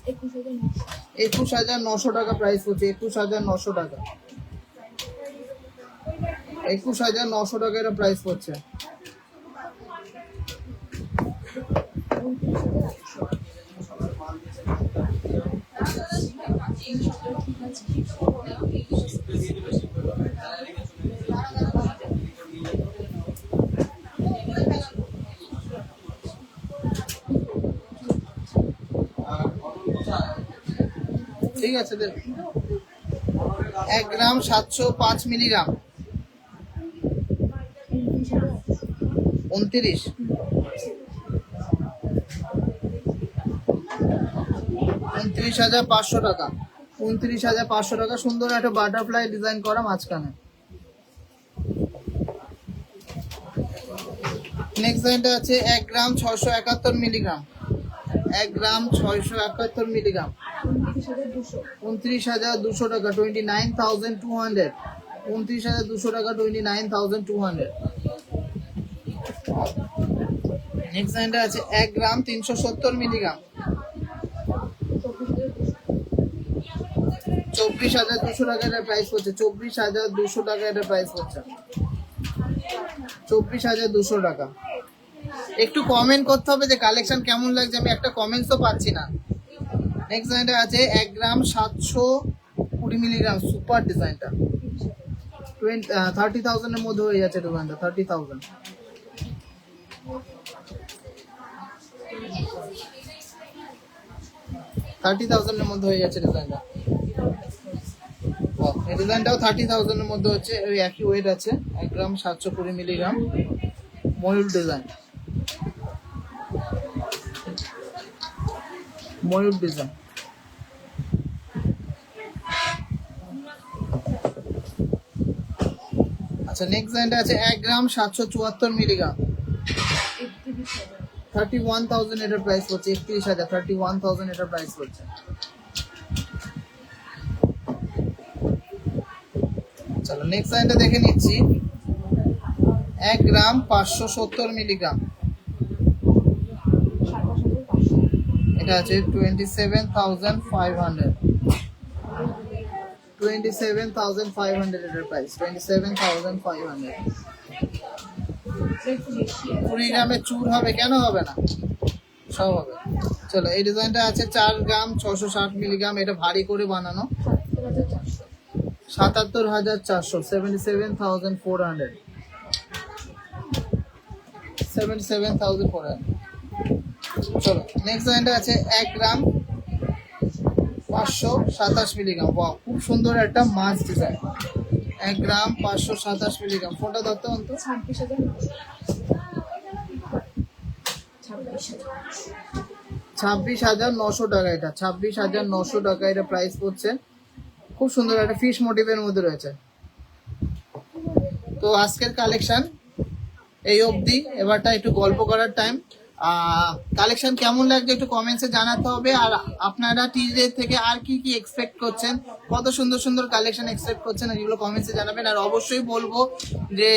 21,900 টাকা প্রাইস হচ্ছে। 21,900 টাকা, 21,900 টাকা এটা প্রাইস পড়ছে। ঠিক আছে, 1 গ্রাম 705 মিলিগ্রাম 29, 29,500 টাকা, 29,500 টাকা। সুন্দর একটা বাটারফ্লাই ডিজাইন করা মাঝখানে। নেক্সট ডিজাইনটা আছে 1 গ্রাম 671 মিলিগ্রাম, 1 গ্রাম 671 মিলিগ্রাম 29,200 টাকা, 29,200, 29,200 টাকা, 29,200। নেক্সট ডিজাইনটা আছে 1 গ্রাম 370 মিলিগ্রাম 24,200 টাকা এটা প্রাইস পড়ছে। 24,200 টাকা এটা প্রাইস পড়ছে, 24,200 টাকা। একটু কমেন্ট করতে হবে যে কালেকশন কেমন লাগছে, আমি একটা কমেন্টস তো পাচ্ছি না। নেক্সট ডিজাইনটা আছে 1 গ্রাম 720 মিলিগ্রাম, সুপার ডিজাইনটা 30,000 এর মধ্যে হয়ে যাচ্ছে ডিজাইনটা, 30,000। এর মধ্যে হয়ে যাচ্ছে ডিজাইনটা। এই ডিজাইনটাও 30,000 এর মধ্যে হচ্ছে, ওই একই ওয়েট আছে। 1 গ্রাম 720 মিলিগ্রাম ময়ূর ডিজাইন, ময়ূর ডিজাইন। আচ্ছা, নেক্সট ডিজাইনটা আছে 1 গ্রাম 774 মিলিগ্রাম 31,000 এটার প্রাইস পড়ছে। 31,000, 31,000 এটার প্রাইস পড়ছে। চলো নেক্সট ডিজাইনটা দেখে নিচ্ছি। 1 গ্রাম 570 মিলিগ্রাম, এটা আছে 27,500, 27,500 এটার প্রাইস, 27,500। 20 গ্রামের চুর হবে, কেন হবে না, সব হবে। চলো এই ডিজাইনটা আছে 4 গ্রাম 660 মিলিগ্রাম, এটা ভারী করে বানানো, 77,400, 77,400, 77,400। চলো নেক্সট ডিজাইনটা আছে 1 গ্রাম 527 মিলিগ্রাম। বাহ, খুব সুন্দর একটা মাছ ডিজাইন। 1 গ্রাম 527 মিলিগ্রাম। ফোনটা ধরতে অন্ত 26,900 টাকা, এটা 26,900 টাকা এটা প্রাইস পড়ছে। খুব সুন্দর একটা ফিশ মোটিভের মধ্যে রয়েছে। তো আজকের কালেকশন এই অবধি, এবারটা একটু গল্প করার টাইম। কালেকশন কেমন লাগছে একটু কমেন্টসে জানাতে হবে। আর আপনারা টিজে থেকে আর কি কি এক্সপেক্ট করছেন, কত সুন্দর সুন্দর কালেকশন এক্সপেক্ট করছেন, এগুলো কমেন্টসে জানাবেন। আর অবশ্যই বলবো যে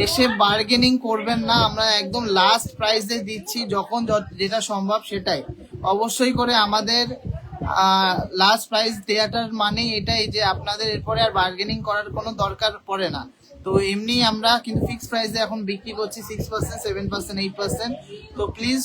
এসে বার্গেনিং করবেন না, আমরা একদম লাস্ট প্রাইসে দিচ্ছি, যখন যেটা সম্ভব সেটাই। অবশ্যই করে আমাদের লাস্ট প্রাইস দেওয়াটার মানে এটাই যে আপনাদের এরপরে আর বার্গেনিং করার কোনো দরকার পড়ে না। তো এমনি আমরা কিন্তু ফিক্স প্রাইসে এখন বিক্রি করছি 6%, 7%, 8%। তো প্লিজ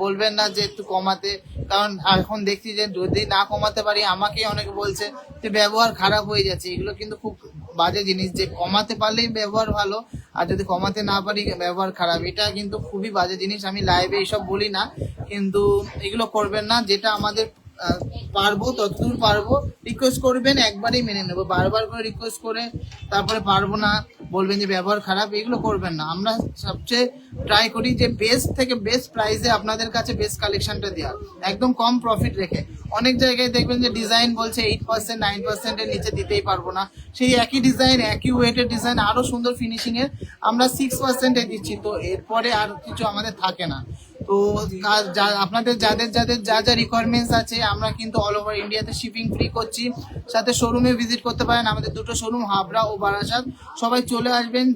বলবেন না যে একটু কমাতে, কারণ এখন দেখছি যে যদি না কমাতে পারি আমাকে অনেকে বলছে যে ব্যবহার খারাপ হয়ে যাচ্ছে। এগুলো কিন্তু খুব বাজে জিনিস, যে কমাতে পারলেই ব্যবহার ভালো আর যদি কমাতে না পারি ব্যবহার খারাপ, এটা কিন্তু খুবই বাজে জিনিস। আমি লাইভে এইসব বলি না, কিন্তু এগুলো করবেন না। যেটা আমাদের পারবো ততদূর পারবো, রিকোয়েস্ট করবেন, একবারই মেনে নেবো। বারবার করে রিকোয়েস্ট করে তারপরে পারবো না বলবেন যে ব্যবহার খারাপ, এগুলো করবেন না। আমরা সবচেয়ে ট্রাই করি যে বেস্ট থেকে বেস্ট প্রাইসে আপনাদের কাছে বেস্ট কালেকশনটা দেওয়ার, একদম কম প্রফিট রেখে। অনেক জায়গায় দেখবেন যে ডিজাইন বলছে 8%, 9%-এর নিচে দিতেই পারবো না, সেই একই ডিজাইন একই ওয়েটের ডিজাইন আরো সুন্দর ফিনিশিং এর আমরা 6%-এ দিচ্ছি। তো এরপরে আর কিছু আমাদের থাকে না। তো আপনাদের যাদের যাদের যা যা রিকোয়ারমেন্টস আছে, আমরা কিন্তু অল ওভার ইন্ডিয়াতে শিপিং ফ্রি করছি। সাথে শোরুমে ভিজিট করতে পারেন, আমাদের দুটো শোরুম হাবড়া ও বারাসাত। সবাই চলে আসবেন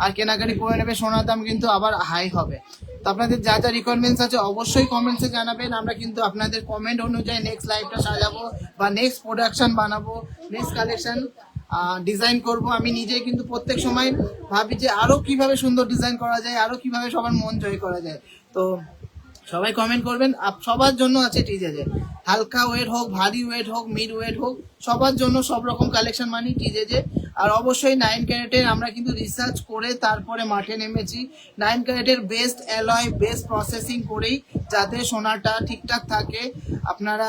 আর কেনাকাটি করে নেবে, সোনার দাম কিন্তু আবার হাই হবে। তো আপনাদের যা যা রিকোয়ারমেন্টস আছে অবশ্যই কমেন্টসে জানাবেন। আমরা কিন্তু আপনাদের কমেন্ট অনুযায়ী নেক্সট লাইভটা সাজাবো বা নেক্সট প্রোডাকশন বানাবো, নেক্সট কালেকশন ডিজাইন করব। আমি নিজেই কিন্তু প্রত্যেক সময় ভাবি যে আরো কিভাবে সুন্দর ডিজাইন করা যায়, আরো কিভাবে সবার মন জয় করা যায়। তো সবাই কমেন্ট করবেন। সবার জন্য আছে টিজেজে, হালকা ওয়েট হোক, ভারী ওয়েট হোক, মিড ওয়েট হোক, সবার জন্য সব রকম কালেকশন মানি টিজেজে। আর অবশ্যই 9 ক্যারেটের আমরা কিন্তু রিসার্চ করে তারপরে মাঠে নেমেছি। 9 ক্যারেটের বেস্ট অ্যালয়, বেস্ট প্রসেসিং করেই, যাতে সোনাটা ঠিকঠাক থাকে। আপনারা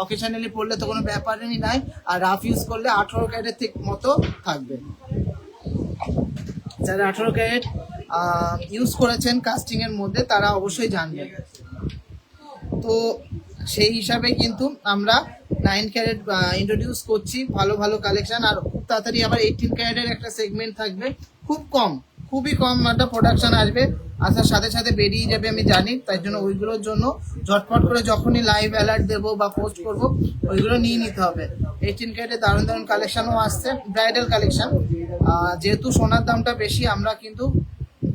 অকেশনালি পড়লে তো কোনো ব্যাপারই নাই, আর রাফ ইউজ করলে 18 ক্যারেটের ঠিক মতো থাকবে। যারা 18 ক্যারেট ইউজ করেছেন কাস্টিং এর মধ্যে তারা অবশ্যই জানবেন। তো সেই হিসাবে কিন্তু আমরা 9 ক্যারেট ইন্ট্রোডিউস করছি, ভালো ভালো কালেকশন। আর খুব তাড়াতাড়ি আবার 18 ক্যারেটের একটা সেগমেন্ট থাকবে, খুব কম, খুবই কম একটা প্রোডাকশন আসবে, আসার সাথে সাথে বেরিয়ে যাবে আমি জানি। তাই জন্য ওইগুলোর জন্য ঝটপট করে যখনই লাইভ অ্যালার্ট দেবো বা পোস্ট করবো ওইগুলো নিয়ে নিতে হবে। 18 ক্যারেটের দারুণ দারুণ কালেকশনও আসছে, ব্রাইডাল কালেকশন। যেহেতু সোনার দামটা বেশি, আমরা কিন্তু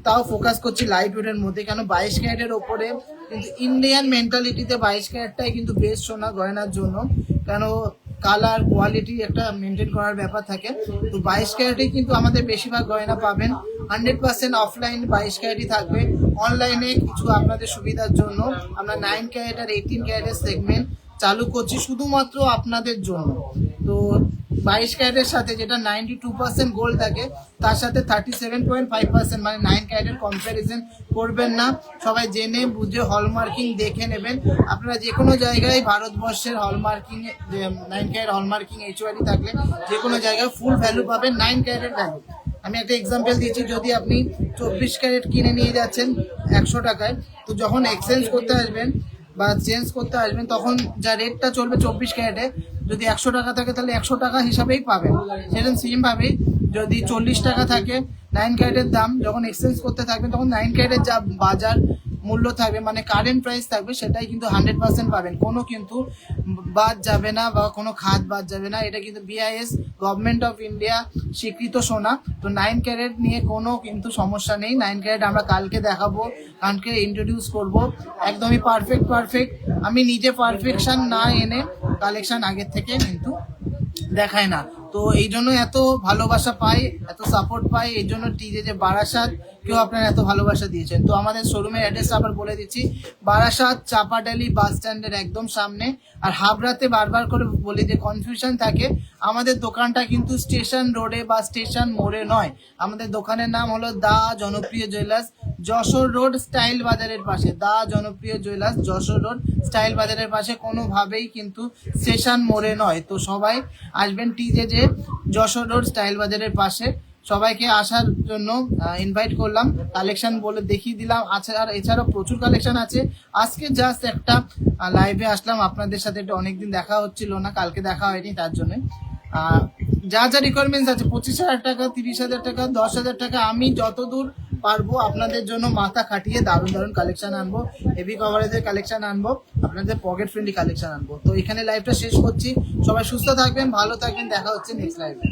তাও ফোকাস করছি লাইট ওয়েটের মধ্যে, কেন 22 ক্যারেটের ওপরে কিন্তু ইন্ডিয়ান মেন্টালিটিতে 22 ক্যারেটটাই কিন্তু বেস্ট সোনা গয়নার জন্য, কেন কালার কোয়ালিটি একটা মেনটেন করার ব্যাপার থাকে। তো 22 ক্যারেটেই কিন্তু আমাদের বেশিরভাগ গয়না পাবেন। 100% অফলাইন 22 ক্যারেটই থাকবে। অনলাইনে কিছু আপনাদের সুবিধার জন্য আমরা 9 ক্যারেট আর 18 ক্যারেটের সেগমেন্ট চালু করছি শুধুমাত্র আপনাদের জন্য। তো 22 ক্যারেটের সাথে যেটা 92% গোল্ড থাকে, তার সাথে 37.5% মানে 9 ক্যারেটের কম্প্যারিজন করবেন না। সবাই জেনে বুঝে হলমার্কিং দেখে নেবেন। আপনারা যে কোনো জায়গায় ভারতবর্ষের হলমার্কিং, 9 ক্যারেট হলমার্কিং HORI থাকলে যে কোনো জায়গায় ফুল ভ্যালু পাবেন 9 ক্যারেটের ভ্যালু। আমি একটা এক্সাম্পল দিচ্ছি, যদি আপনি 24 ক্যারেট কিনে নিয়ে যাচ্ছেন 100 টাকায়, তো যখন এক্সচেঞ্জ করতে আসবেন বা চেঞ্জ করতে আসবেন তখন যা রেটটা চলবে 24 ক্যারেটে, যদি 100 টাকা থাকে তাহলে 100 টাকা হিসাবেই পাবেন। সেরকম সেম ভাবেই যদি 40 টাকা থাকে 9 ক্যারেটের দাম, যখন এক্সচেঞ্জ করতে থাকবেন তখন 9 ক্যারেটের যা বাজার মূল্য থাকবে মানে কারেন্ট প্রাইস থাকবে, সেটাই কিন্তু 100% পাবেন। কোনো কিন্তু বাদ যাবে না বা কোনো খাত বাদ যাবে না। এটা কিন্তু BIS গভর্নমেন্ট অফ ইন্ডিয়া স্বীকৃত সোনা। তো 9 ক্যারেট নিয়ে কোনো কিন্তু সমস্যা নেই। 9 ক্যারেট আমরা কালকে দেখাবো, কালকে ইন্ট্রোডিউস করব, একদমই পারফেক্ট। আমি নিজে পারফেকশন না এনে কালেকশন আগের থেকে কিন্তু দেখায় না। তো এই জন্য এত ভালোবাসা পাই, এত সাপোর্ট পাই, এই জন্য টিজে বারাসাত কেউ আপনারা এত ভালোবাসা দিয়েছেন। তো আমাদের শোরুমের অ্যাড্রেস আবার বলে দিচ্ছি, বারাসাত চাপাডালি বাস স্ট্যান্ডের একদম সামনে। আর হাবড়াতে বারবার করে বলি যে কনফিউশন থাকে, আমাদের দোকানটা কিন্তু স্টেশন রোডে বা স্টেশন মোড়ে নয়। আমাদের দোকানের নাম হলো দা জনপ্রিয় জুয়েলার্স, যশোর রোড স্টাইল বাজারের পাশে। দা জনপ্রিয় জুয়েলার্স, যশোর রোড স্টাইল বাজারের পাশে, কোনোভাবেই কিন্তু স্টেশন মোড়ে নয়। তো সবাই আসবেন টিজে যশোর রোড স্টাইল বাজারের পাশে। সবাইকে আসার জন্য ইনভাইট করলাম, কালেকশন বলে দেখিয়ে দিলাম। আর এছাড়াও প্রচুর কালেকশন আছে। আজকে জাস্ট একটা লাইভে আসলাম আপনাদের সাথে, এটা অনেকদিন দেখা হচ্ছিল না, কালকে দেখা হয়নি, তার জন্য যা যা রিকোয়ারমেন্টস আছে 25,000 টাকা, 30,000 টাকা, 10,000 টাকা, আমি যতদূর পারবো আপনাদের জন্য মাথা খাটিয়ে দারুণ দারুণ কালেকশন আনবো, হেভি কভারেজের কালেকশন আনবো, আপনাদের পকেট ফ্রেন্ডলি কালেকশন আনবো। তো এখানে লাইভটা শেষ করছি। সবাই সুস্থ থাকবেন, ভালো থাকবেন, দেখা হচ্ছে নেক্সট লাইভে।